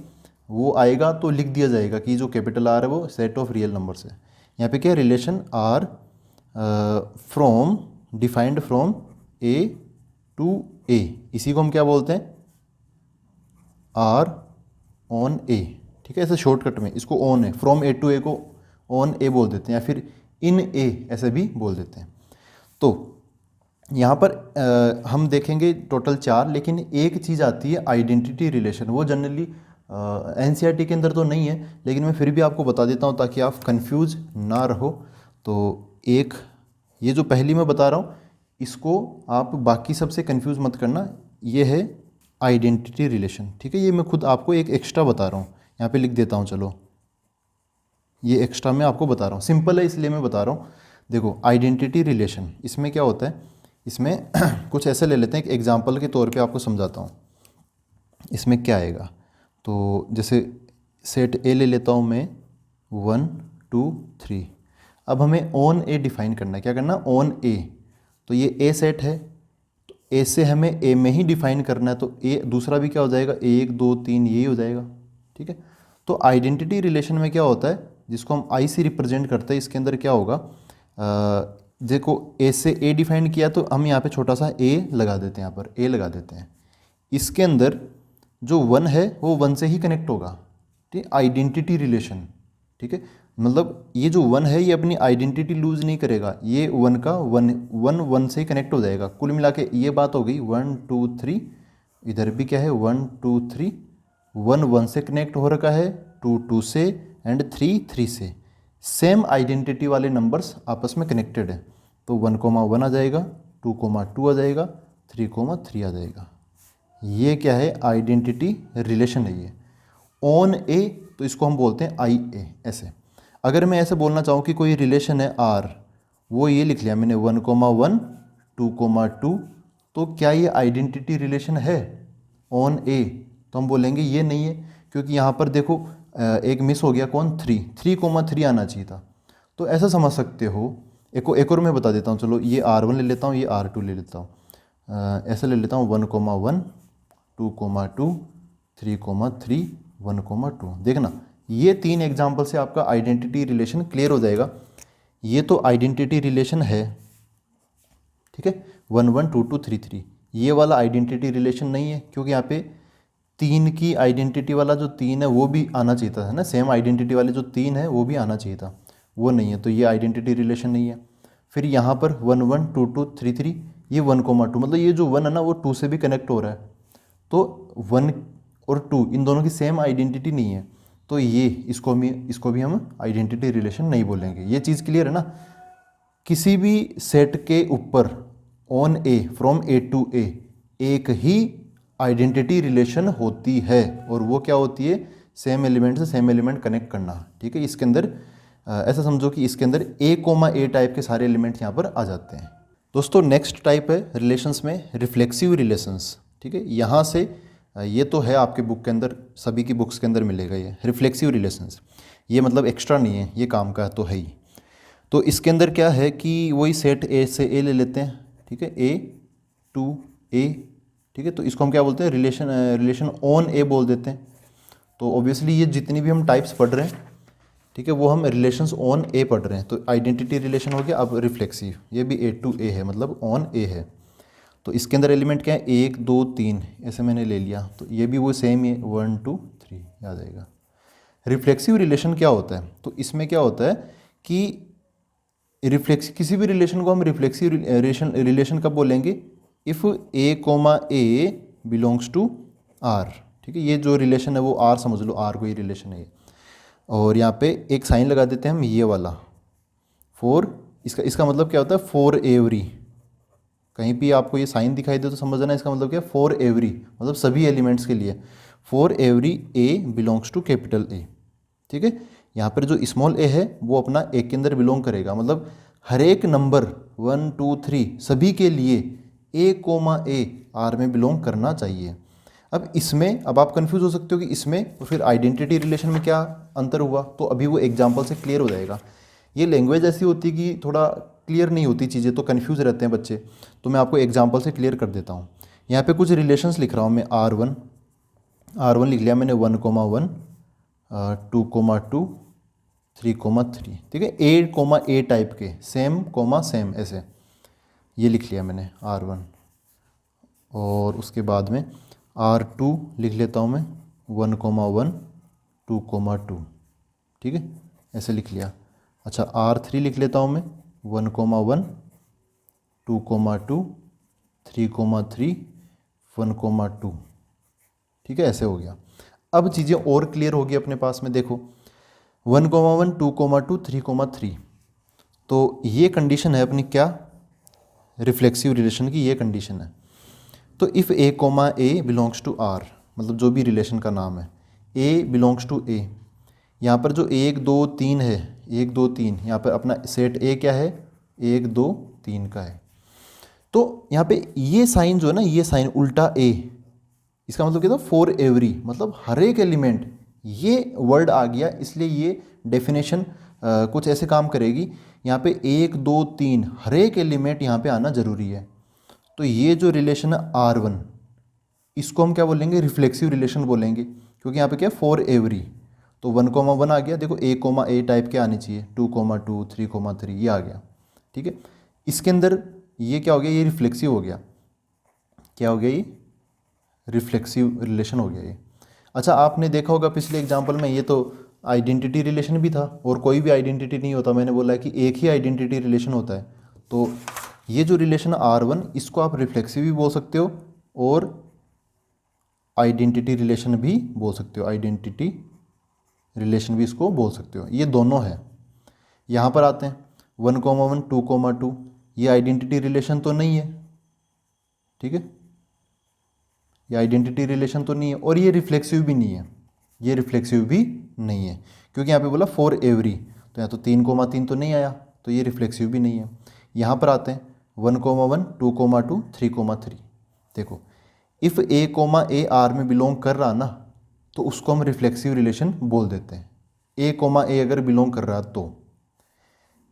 वो आएगा तो लिख दिया जाएगा कि जो कैपिटल आर है वो सेट ऑफ रियल नंबर्स है। यहाँ पे क्या, relation R from, defined from A to A, इसी को हम क्या बोलते हैं, आर ऑन ए, ठीक है। ऐसे शॉर्टकट में इसको ऑन है, फ्रॉम ए टू ए को ऑन ए बोल देते हैं, या फिर इन ए ऐसे भी बोल देते हैं। तो यहाँ पर हम देखेंगे टोटल 4, लेकिन एक चीज़ आती है आइडेंटिटी रिलेशन, वो जनरली एनसीईआरटी के अंदर तो नहीं है, लेकिन मैं फिर भी आपको बता देता हूँ ताकि आप कंफ्यूज ना रहो। तो एक ये जो पहली मैं बता रहा हूँ इसको आप बाकी सबसे कंफ्यूज मत करना, ये है आइडेंटिटी रिलेशन, ठीक है। ये मैं खुद आपको एक एक्स्ट्रा बता रहा हूँ, यहाँ पे लिख देता हूँ, चलो ये एक्स्ट्रा मैं आपको बता रहा हूँ, सिंपल है इसलिए मैं बता रहा हूँ। देखो आइडेंटिटी रिलेशन इसमें क्या होता है, इसमें कुछ ऐसे ले लेते हैं, एक एग्जांपल के तौर पे आपको समझाता हूँ इसमें क्या आएगा। तो जैसे सेट ए ले लेता हूँ मैं, 1 2 3। अब हमें ऑन ए डिफाइन करना है, क्या करना, ऑन ए। तो ये ए सेट है, तो ए से हमें ए में ही डिफाइन करना है, तो ए दूसरा भी क्या हो जाएगा, 1 2 3 यही हो जाएगा, ठीक है। तो आइडेंटिटी रिलेशन में क्या होता है, जिसको हम आई से रिप्रेजेंट करते हैं, इसके अंदर क्या होगा, देखो ए से ए डिफाइन किया तो हम यहाँ पे छोटा सा ए लगा देते हैं, यहाँ पर ए लगा देते हैं। इसके अंदर जो 1 है वो 1 से ही कनेक्ट होगा, ठीक है, आइडेंटिटी रिलेशन, ठीक है। मतलब ये जो 1 है ये अपनी आइडेंटिटी लूज नहीं करेगा, ये 1 का 1 से ही कनेक्ट हो जाएगा। कुल मिला के ये बात हो गई 1 2 3, इधर भी क्या है 1 2 3, 1 1 से कनेक्ट हो रखा है, 2 2 से, एंड 3 3 से। सेम आइडेंटिटी वाले नंबर्स आपस में कनेक्टेड है, तो 1 1 आ जाएगा, 2 2 आ जाएगा, 3 3 आ जाएगा। ये क्या है, आइडेंटिटी रिलेशन है ये। ऑन ए तो इसको हम बोलते हैं आई ए, ऐसे। अगर मैं ऐसे बोलना चाहूँ कि कोई रिलेशन है आर, वो ये लिख लिया मैंने 1 1 2 2, तो क्या ये आइडेंटिटी रिलेशन है ऑन ए, तो हम बोलेंगे ये नहीं है, क्योंकि यहाँ पर देखो एक मिस हो गया, कौन, 3 3 आना चाहिए था। तो ऐसा समझ सकते हो, एक और मैं बता देता हूँ, चलो ये R1 ले लेता हूँ, ये R2 ले लेता हूँ, ऐसे ले लेता हूँ 1 1 2 2 3 3 1 2। देखना ये 3 एग्जाम्पल से आपका आइडेंटिटी रिलेशन क्लियर हो जाएगा। ये तो आइडेंटिटी रिलेशन है, ठीक है, 1 1 2 2 3 3। ये वाला आइडेंटिटी रिलेशन नहीं है, क्योंकि यहाँ पे 3 की आइडेंटिटी वाला जो 3 है वो भी आना चाहिए था, है ना, सेम आइडेंटिटी वाले जो 3 है वो भी आना चाहिए था, वो नहीं है, तो ये आइडेंटिटी रिलेशन नहीं है। फिर यहाँ पर 1 1 2 2 3 3, ये 1 2, मतलब ये जो 1 है ना वो 2 से भी कनेक्ट हो रहा है, तो 1 और 2 इन दोनों की सेम आइडेंटिटी नहीं है, तो ये इसको भी हम आइडेंटिटी रिलेशन नहीं बोलेंगे। ये चीज़ क्लियर है ना। किसी भी सेट के ऊपर on A, from A to A, एक ही आइडेंटिटी रिलेशन होती है, और वो क्या होती है, सेम एलिमेंट से सेम एलिमेंट कनेक्ट करना, ठीक है। इसके अंदर ऐसा समझो कि इसके अंदर ए टाइप के सारे एलिमेंट्स यहाँ पर आ जाते हैं। दोस्तों नेक्स्ट टाइप है रिलेशंस में रिफ्लेक्सिव रिलेशंस, ठीक है। यहाँ से ये तो है आपके बुक के अंदर, सभी की बुक्स के अंदर मिलेगा ये रिफ्लेक्सिव रिलेशंस, ये मतलब एक्स्ट्रा नहीं है, ये काम का तो है ही। तो इसके अंदर क्या है कि वही सेट ए से ए ले लेते हैं, ठीक है, ए टू ए, ठीक है, तो इसको हम क्या बोलते हैं, रिलेशन ऑन ए बोल देते हैं। तो ऑब्वियसली ये जितनी भी हम टाइप्स पढ़ रहे हैं, ठीक है, वो हम रिलेशंस ऑन ए पढ़ रहे हैं। तो आइडेंटिटी रिलेशन हो गया, अब रिफ्लेक्सिव, ये भी ए टू ए है, मतलब ऑन ए है। तो इसके अंदर एलिमेंट क्या है, 1 2 3 ऐसे मैंने ले लिया, तो ये भी वो सेम ही है, 1 2 3 याद आएगा। रिफ्लेक्सिव रिलेशन क्या होता है, तो इसमें क्या होता है कि किसी भी रिलेशन को हम रिफ्लेक्सिव रिलेशन कब बोलेंगे, if A comma A belongs to R. ठीक है, ये जो रिलेशन है वो आर समझ लो, आर कोई रिलेशन है ये। और यहाँ पे एक साइन लगा देते हैं हम ये वाला, फॉर, इसका मतलब क्या होता है, फॉर एवरी। कहीं भी आपको ये साइन दिखाई दे तो समझना इसका मतलब क्या है, फॉर एवरी मतलब सभी एलिमेंट्स के लिए, for every A belongs to capital A. ठीक है, यहाँ पर जो स्मॉल ए है वो अपना ए के अंदर बिलोंग करेगा, मतलब हर एक नंबर 1 2 3 सभी के लिए ए कोमा ए आर में बिलोंग करना चाहिए। अब इसमें अब आप कंफ्यूज हो सकते हो कि इसमें तो फिर आइडेंटिटी रिलेशन में क्या अंतर हुआ, तो अभी वो एग्जांपल से क्लियर हो जाएगा। ये लैंग्वेज ऐसी होती है कि थोड़ा क्लियर नहीं होती चीज़ें, तो कन्फ्यूज़ रहते हैं बच्चे, तो मैं आपको एग्जांपल से क्लियर कर देता हूँ। यहाँ पे कुछ रिलेशंस लिख रहा हूँ मैं, R1 लिख लिया मैंने, 1,1 2,2 3,3। ठीक है, A, टाइप के सेम ऐसे ये लिख लिया मैंने R1। और उसके बाद में R2 लिख लेता हूँ मैं, 1,1 2,2। ठीक है, ऐसे लिख लिया। अच्छा, R3 लिख लेता हूँ मैं, 1,1 2,2 3,3 1,2। ठीक है, ऐसे हो गया। अब चीज़ें और क्लियर होगी अपने पास में, देखो 1,1 2,2 3,3, तो ये कंडीशन है अपनी क्या, रिफ्लेक्सिव रिलेशन की ये कंडीशन है। तो if A comma A belongs to R, मतलब जो भी रिलेशन का नाम है, ए बिलोंग्स टू ए, यहाँ पर जो 1 2 3 है, 1 2 3 यहाँ पर अपना सेट ए क्या है, 1 2 3 का है। तो यहाँ पे ये साइन जो है ना, ये साइन उल्टा ए, इसका मतलब क्या था, फॉर एवरी, मतलब हर एक एलिमेंट, ये वर्ड आ गया, इसलिए ये डेफिनेशन कुछ ऐसे काम करेगी। यहाँ पे 1 2 3 हर एक एलिमेंट यहाँ पे आना जरूरी है। तो ये जो रिलेशन है R1, इसको हम क्या बोलेंगे, रिफ्लेक्सिव रिलेशन बोलेंगे, क्योंकि यहाँ पे क्या है, फॉर एवरी। तो 1,1 आ गया, देखो A, टाइप के आने चाहिए, 2,2 3,3 ये आ गया। ठीक है, इसके अंदर ये क्या हो गया, ये रिफ्लेक्सिव हो गया। क्या हो गया, ये रिफ्लेक्सिव रिलेशन हो गया ये। अच्छा, आपने देखा होगा पिछले एग्जाम्पल में, ये तो आइडेंटिटी रिलेशन भी था, और कोई भी आइडेंटिटी नहीं होता, मैंने बोला कि एक ही आइडेंटिटी रिलेशन होता है। तो ये जो रिलेशन R1, इसको आप रिफ्लेक्सिव भी बोल सकते हो और आइडेंटिटी रिलेशन भी बोल सकते हो, आइडेंटिटी रिलेशन भी इसको बोल सकते हो, ये दोनों है। यहाँ पर आते हैं 1,1 2,2, ये आइडेंटिटी रिलेशन तो नहीं है। ठीक है, ये आइडेंटिटी रिलेशन तो नहीं है, और ये रिफ्लेक्सिव भी नहीं है, ये रिफ्लेक्सिव भी नहीं है, क्योंकि यहाँ पे बोला फॉर एवरी, तो यहाँ तो 3,3 तो नहीं आया, तो ये रिफ्लेक्सिव भी नहीं है। यहाँ पर आते हैं 1,1 2,2 3,3। देखो, इफ़ A, आर में बिलोंग कर रहा ना, तो उसको हम रिफ्लेक्सिव रिलेशन बोल देते हैं। A, अगर बिलोंग कर रहा तो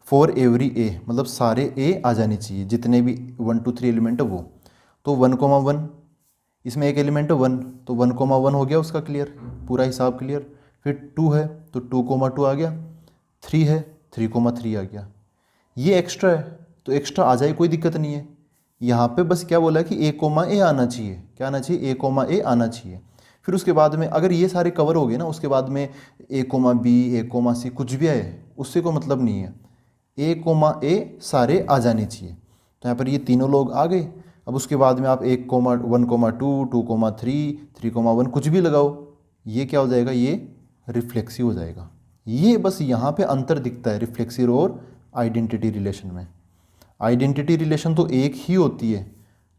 फॉर एवरी A, मतलब सारे A आ जाने चाहिए, जितने भी 1 2 3 एलिमेंट है वो। तो 1,1 इसमें एक एलिमेंट है 1, तो 1,1 हो गया उसका क्लियर, पूरा हिसाब क्लियर। फिर 2 है तो 2,2 आ गया, 3 है 3,3 आ गया। ये एक्स्ट्रा है तो एक्स्ट्रा आ जाए, कोई दिक्कत नहीं है। यहाँ पे बस क्या बोला कि A, आना चाहिए, क्या आना चाहिए, A, आना चाहिए। फिर उसके बाद में अगर ये सारे कवर हो गए ना, उसके बाद में A, A, C कुछ भी आए उससे कोई मतलब नहीं है, A, सारे आ जाने चाहिए। तो यहाँ पर ये तीनों लोग आ गए। अब उसके बाद में आप 1,2 2,3 3,1 कुछ भी लगाओ, ये क्या हो जाएगा, ये रिफ्लेक्सिव हो जाएगा। ये बस यहाँ पे अंतर दिखता है रिफ्लेक्सिव और आइडेंटिटी रिलेशन में। आइडेंटिटी रिलेशन तो एक ही होती है,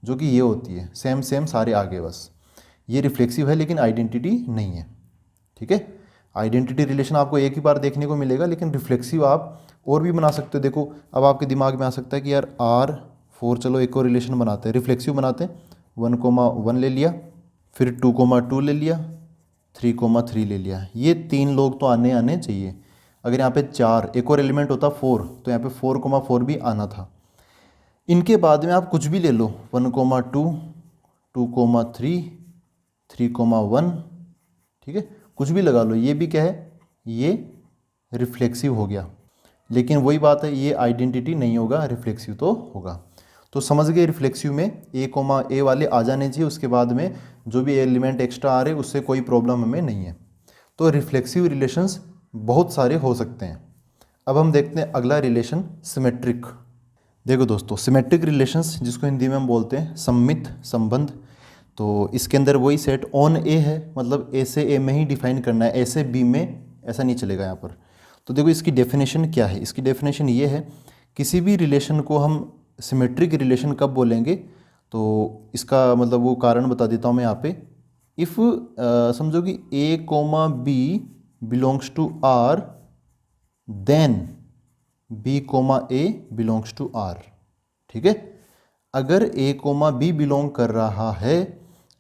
जो कि ये होती है सेम सारे आगे, बस ये रिफ्लेक्सिव है लेकिन आइडेंटिटी नहीं है। ठीक है, आइडेंटिटी रिलेशन आपको एक ही बार देखने को मिलेगा, लेकिन रिफ्लेक्सिव आप और भी बना सकते हो। देखो, अब आपके दिमाग में आ सकता है कि यार R4, चलो एक और रिलेशन बनाते हैं, रिफ्लेक्सिव बनाते हैं। 1,1 ले लिया, फिर 2,2 ले लिया, 3,3 ले लिया, ये 3 लोग तो आने चाहिए। अगर यहाँ पे 4 एक और एलिमेंट होता 4, तो यहाँ पे 4,4 भी आना था। इनके बाद में आप कुछ भी ले लो, 1,2 2,3 3,1, ठीक है, कुछ भी लगा लो, ये भी क्या है, ये रिफ्लेक्सिव हो गया। लेकिन वही बात है, ये आइडेंटिटी नहीं होगा, रिफ्लेक्सिव तो होगा। तो समझ गए रिफ्लेक्सिव में ए कोमा ए वाले आ जाने चाहिए, उसके बाद में जो भी एलिमेंट एक्स्ट्रा आ रहे उससे कोई प्रॉब्लम हमें नहीं है। तो रिफ्लेक्सिव रिलेशंस बहुत सारे हो सकते हैं। अब हम देखते हैं अगला रिलेशन सिमेट्रिक। देखो दोस्तों, सिमेट्रिक रिलेशंस जिसको हिंदी में हम बोलते हैं सममित संबंध, तो इसके अंदर वही सेट ऑन ए है, मतलब ए से ए में ही डिफाइन करना है, ए से बी में ऐसा नहीं चलेगा यहाँ पर। तो देखो इसकी डेफिनेशन क्या है, इसकी डेफिनेशन ये है, किसी भी रिलेशन को हम सिमेट्रिक रिलेशन कब बोलेंगे, तो इसका मतलब वो कारण बता देता हूँ मैं यहाँ पे। इफ़ समझो कि A comma B belongs to R, then B comma A belongs to R. ठीक है, अगर ए कोमा बी बिलोंग कर रहा है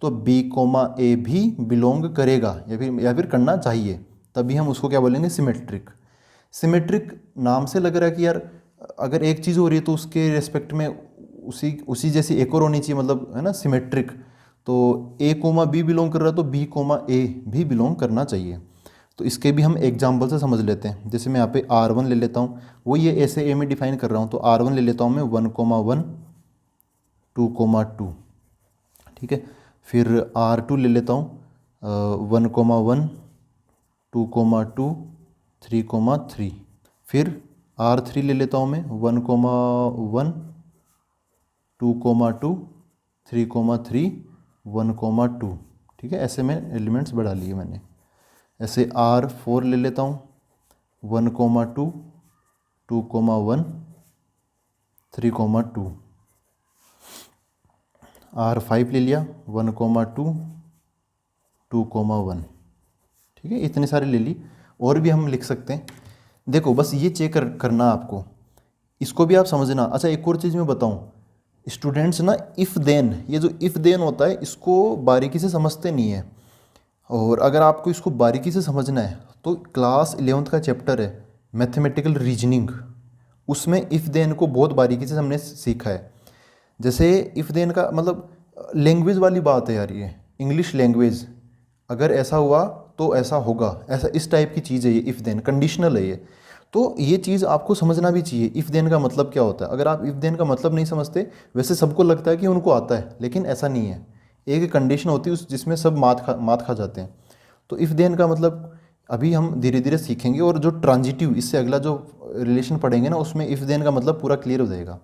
तो बी कोमा ए भी बिलोंग करेगा या फिर करना चाहिए, तभी हम उसको क्या बोलेंगे, सिमेट्रिक। सिमेट्रिक नाम से लग रहा है कि यार अगर एक चीज़ हो रही है तो उसके रेस्पेक्ट में उसी जैसी एक और होनी चाहिए, मतलब है ना सिमेट्रिक। तो ए कोमा बी बिलोंग कर रहा है तो बी कोमा ए भी बिलोंग करना चाहिए। तो इसके भी हम एग्जाम्पल से समझ लेते हैं। जैसे मैं यहाँ पे R1 ले लेता हूँ, वो ये ऐसे ए में डिफाइन कर रहा हूँ, तो R1 ले लेता हूँ मैं 1,1 2,2। ठीक है, फिर R2 ले लेता हूँ 1,1 2,2 3,3। फिर R3 ले लेता हूँ मैं 1,1 2,2 3,3 1,2। ठीक है, ऐसे में एलिमेंट्स बढ़ा लिए मैंने। ऐसे R4 ले लेता हूँ 1,2 2,1 3,2। R5 ले लिया 1,2 2,1। ठीक है, इतने सारे ले ली, और भी हम लिख सकते हैं। देखो बस ये चेक करना आपको, इसको भी आप समझना। अच्छा एक और चीज़ मैं बताऊँ, स्टूडेंट्स ना इफ़ देन, ये जो इफ़ देन होता है इसको बारीकी से समझते नहीं है, और अगर आपको इसको बारीकी से समझना है तो क्लास 11th का चैप्टर है मैथमेटिकल रीजनिंग, उसमें इफ़ देन को बहुत बारीकी से हमने सीखा है। जैसे इफ़ देन का मतलब लैंग्वेज वाली बात है यार, ये इंग्लिश लैंग्वेज, अगर ऐसा हुआ तो ऐसा होगा, ऐसा इस टाइप की चीज़ है ये इफ़ देन, कंडीशनल है ये। तो ये चीज़ आपको समझना भी चाहिए, इफ़ देन का मतलब क्या होता है। अगर आप इफ़ देन का मतलब नहीं समझते, वैसे सबको लगता है कि उनको आता है, लेकिन ऐसा नहीं है। एक कंडीशन होती है जिसमें सब मात खा जाते हैं। तो इफ़ देन का मतलब अभी हम धीरे धीरे सीखेंगे, और जो ट्रांजिटिव इससे अगला जो रिलेशन पढ़ेंगे ना, उसमें इफ़ देन का मतलब पूरा क्लियर हो जाएगा।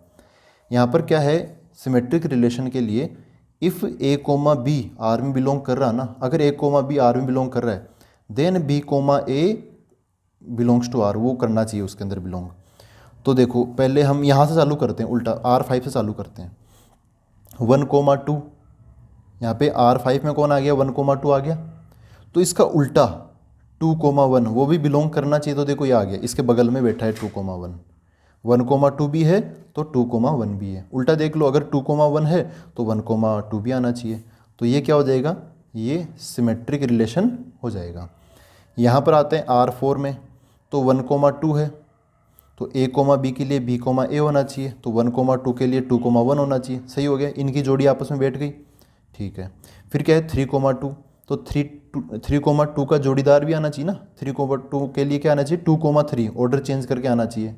यहाँ पर क्या है, सिमेट्रिक रिलेशन के लिए if A comma B R में बिलोंग कर रहा ना, अगर ए कोमा बी आर में बिलोंग कर रहा है, then B comma A belongs to R, वो करना चाहिए उसके अंदर बिलोंग। तो देखो पहले हम यहाँ से चालू करते हैं, उल्टा R5 से चालू करते हैं। 1,2, यहाँ पे R5 में कौन आ गया, 1,2 आ गया, तो इसका उल्टा 2,1 वो भी बिलोंग करना चाहिए। तो देखो ये आ गया, इसके बगल में बैठा है 2,1, 1,2 भी है तो 2,1 भी है। उल्टा देख लो, अगर 2,1 है तो 1,2 भी आना चाहिए। तो ये क्या हो जाएगा, ये सिमेट्रिक रिलेशन हो जाएगा। यहाँ पर आते हैं R4 में, तो 1,2 है, तो A कोमा बी के लिए B कोमा ए होना चाहिए, तो 1,2 के लिए 2,1 होना चाहिए। सही हो गया, इनकी जोड़ी आपस में बैठ गई। ठीक है, फिर क्या है 3,2, तो 3,2 का जोड़ीदार भी आना चाहिए ना, 3,2 के लिए क्या आना चाहिए 2,3, ऑर्डर चेंज करके आना चाहिए।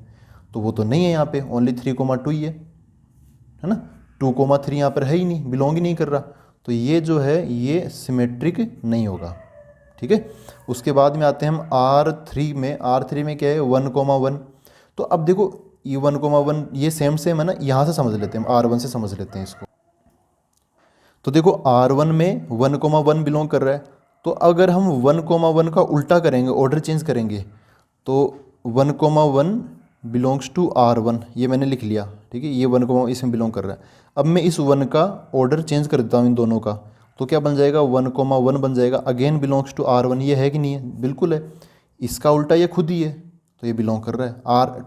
तो वो तो नहीं है यहाँ पे, ओनली 3,2 ही है ना, 2,3 यहाँ पर है ही नहीं, बिलोंग ही नहीं कर रहा। तो ये जो है ये सिमेट्रिक नहीं होगा। ठीक है, उसके बाद में आते हैं हम R3 में। R3 में क्या है 1,1। तो अब देखो ये 1,1 ये सेम है ना, यहाँ से समझ लेते हैं, हम R1 से समझ लेते हैं इसको। तो देखो R1 में 1,1 बिलोंग कर रहा है, तो अगर हम 1,1 का उल्टा करेंगे, ऑर्डर चेंज करेंगे, तो 1,1 बिलोंग्स टू R1, ये मैंने लिख लिया। ठीक है, ये 1, इसमें बिलोंग कर रहा है। अब मैं इस 1 का ऑर्डर चेंज कर देता हूँ इन दोनों का, तो क्या बन जाएगा 1,1 बन जाएगा, अगेन बिलोंग्स टू R1। ये है कि नहीं है, बिल्कुल है। इसका उल्टा ये खुद ही है, तो ये बिलोंग कर रहा है।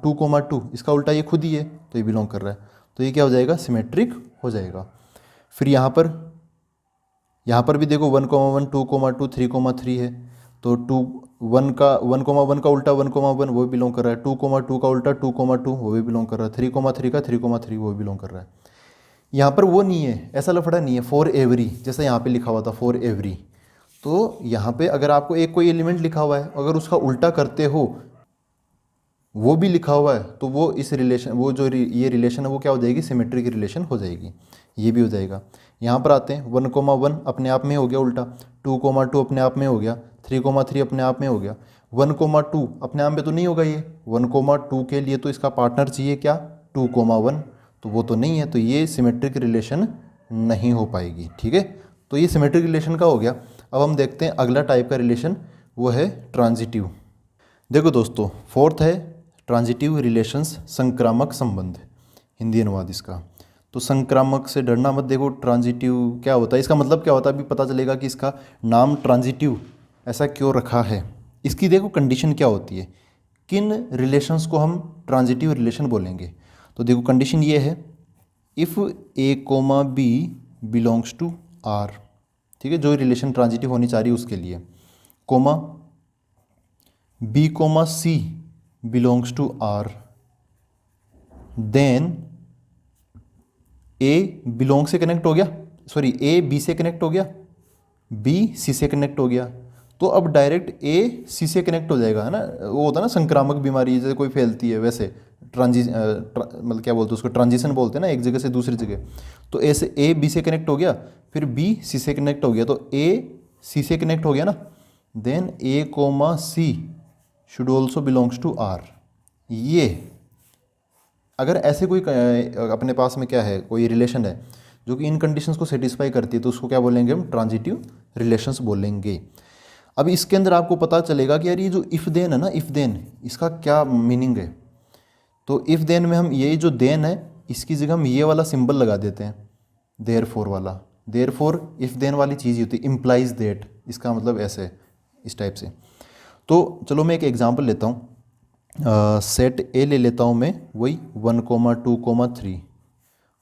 2,2 इसका उल्टा ये खुद ही है, तो ये बिलोंग कर रहा है। तो ये क्या हो जाएगा, सिमेट्रिक हो जाएगा। फिर यहाँ पर भी देखो 1,1 2,2 3,3 है, तो 1,1 का उल्टा 1,1 वो भी बिलोंग कर रहा है, 2,2 का उल्टा 2,2 वो भी बिलोंग कर रहा है, 3,3 का 3,3 वो भी बिलोंग कर रहा है। यहाँ पर वो नहीं है, ऐसा लफड़ा नहीं है फॉर एवरी, जैसा यहाँ पे लिखा हुआ था फॉर एवरी। तो यहाँ पे अगर आपको एक कोई एलिमेंट लिखा हुआ है, अगर उसका उल्टा करते हो वो भी लिखा हुआ है तो वो इस रिलेशन, वो जो ये रिलेशन है वो क्या हो जाएगी, सिमेट्रिक रिलेशन हो जाएगी। ये भी हो जाएगा। यहाँ पर आते हैं 1,1 अपने आप में हो गया उल्टा, 2,2 अपने आप में हो गया, 3,3 अपने आप में हो गया। 1,2 अपने आप में तो नहीं होगा ये, 1,2 के लिए तो इसका पार्टनर चाहिए क्या, 2,1, तो वो तो नहीं है, तो ये सिमेट्रिक रिलेशन नहीं हो पाएगी। ठीक है, तो ये सिमेट्रिक रिलेशन का हो गया। अब हम देखते हैं अगला टाइप का रिलेशन, वो है ट्रांजिटिव। देखो दोस्तों, फोर्थ है ट्रांजिटिव रिलेशंस, संक्रामक संबंध, हिंदी अनुवाद इसका। तो संक्रामक से डरना मत। देखो ट्रांजिटिव क्या होता है, इसका मतलब क्या होता है अभी पता चलेगा कि इसका नाम ट्रांजिटिव ऐसा क्यों रखा है। इसकी देखो कंडीशन क्या होती है, किन रिलेशंस को हम ट्रांजिटिव रिलेशन बोलेंगे। तो देखो कंडीशन ये है, if A comma B belongs to R, ठीक है, जो रिलेशन ट्रांजिटिव होनी चाह रही है उसके लिए, comma B comma C belongs to R, then A belong से कनेक्ट हो गया, सॉरी ए बी से कनेक्ट हो गया, बी सी से कनेक्ट हो गया, तो अब डायरेक्ट ए सी से कनेक्ट हो जाएगा, है ना। वो होता है ना संक्रामक बीमारी जैसे कोई फैलती है, वैसे मतलब क्या बोलते हैं उसको, ट्रांजिशन बोलते हैं ना, एक जगह से दूसरी जगह। तो ए से ए बी से कनेक्ट हो गया, फिर बी सी से कनेक्ट हो गया, तो ए सी से कनेक्ट हो गया ना, then A comma C should also belongs to R. ये अगर ऐसे कोई अपने पास में क्या है, कोई रिलेशन है जो कि इन कंडीशंस को सेटिस्फाई करती है, तो उसको क्या बोलेंगे हम, ट्रांजिटिव रिलेशंस बोलेंगे। अब इसके अंदर आपको पता चलेगा कि यार ये जो इफ़ देन है ना, इफ़ देन इसका क्या मीनिंग है। तो इफ़ देन में हम ये जो देन है इसकी जगह हम ये वाला सिंबल लगा देते हैं, देयरफॉर वाला। देयरफॉर इफ़ देन वाली चीज़ होती है, इम्प्लाइज देट, इसका मतलब ऐसे इस टाइप से। तो चलो मैं एक एग्जांपल लेता हूँ, सेट ए ले लेता हूँ मैं, वही 1,2,3,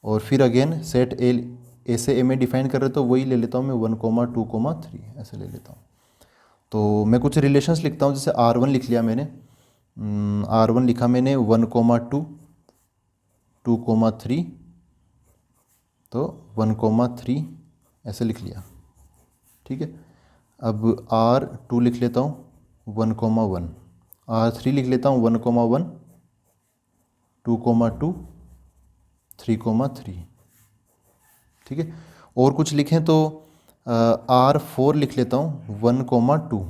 और फिर अगेन सेट ए से ए में डिफाइन कर रहे तो वही ले लेता हूँ मैं 1,2,3, ऐसे ले लेता हूँ। तो मैं कुछ रिलेशंस लिखता हूँ, जैसे R1 लिख लिया मैंने, R1 लिखा मैंने 1,2, 2,3, तो 1,3 ऐसे लिख लिया। ठीक है, अब R2 लिख लेता हूँ 1,1, R3 लिख लेता हूँ 1,1, 2,2, 3,3। ठीक है, और कुछ लिखें तो R4 लिख लेता हूँ 1,2,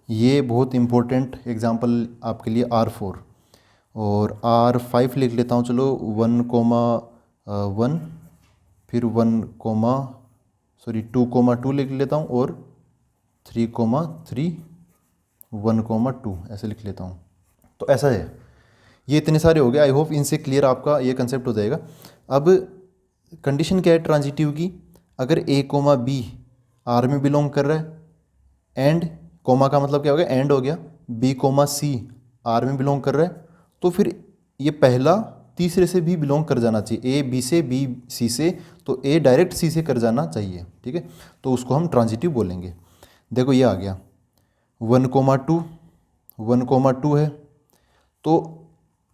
ये बहुत इम्पोर्टेंट एग्जांपल आपके लिए R4। और R5 लिख लेता हूँ चलो 1,1, फिर 2,2 लिख लेता हूँ, और 3,3, 1,2 ऐसे लिख लेता हूँ। तो ऐसा है, ये इतने सारे हो गए। आई होप इनसे क्लियर आपका ये कंसेप्ट हो जाएगा। अब कंडीशन क्या है ट्रांजिटिव की, अगर ए कोमा बी आर में बिलोंग कर रहा है, एंड कोमा का मतलब क्या हो गया, एंड हो गया, बी कोमा सी आर में बिलोंग कर रहा है, तो फिर ये पहला तीसरे से भी बिलोंग कर जाना चाहिए, ए बी से, बी सी से, तो ए डायरेक्ट सी से कर जाना चाहिए। ठीक है, तो उसको हम ट्रांजिटिव बोलेंगे। देखो ये आ गया 1,2, 1,2 है, तो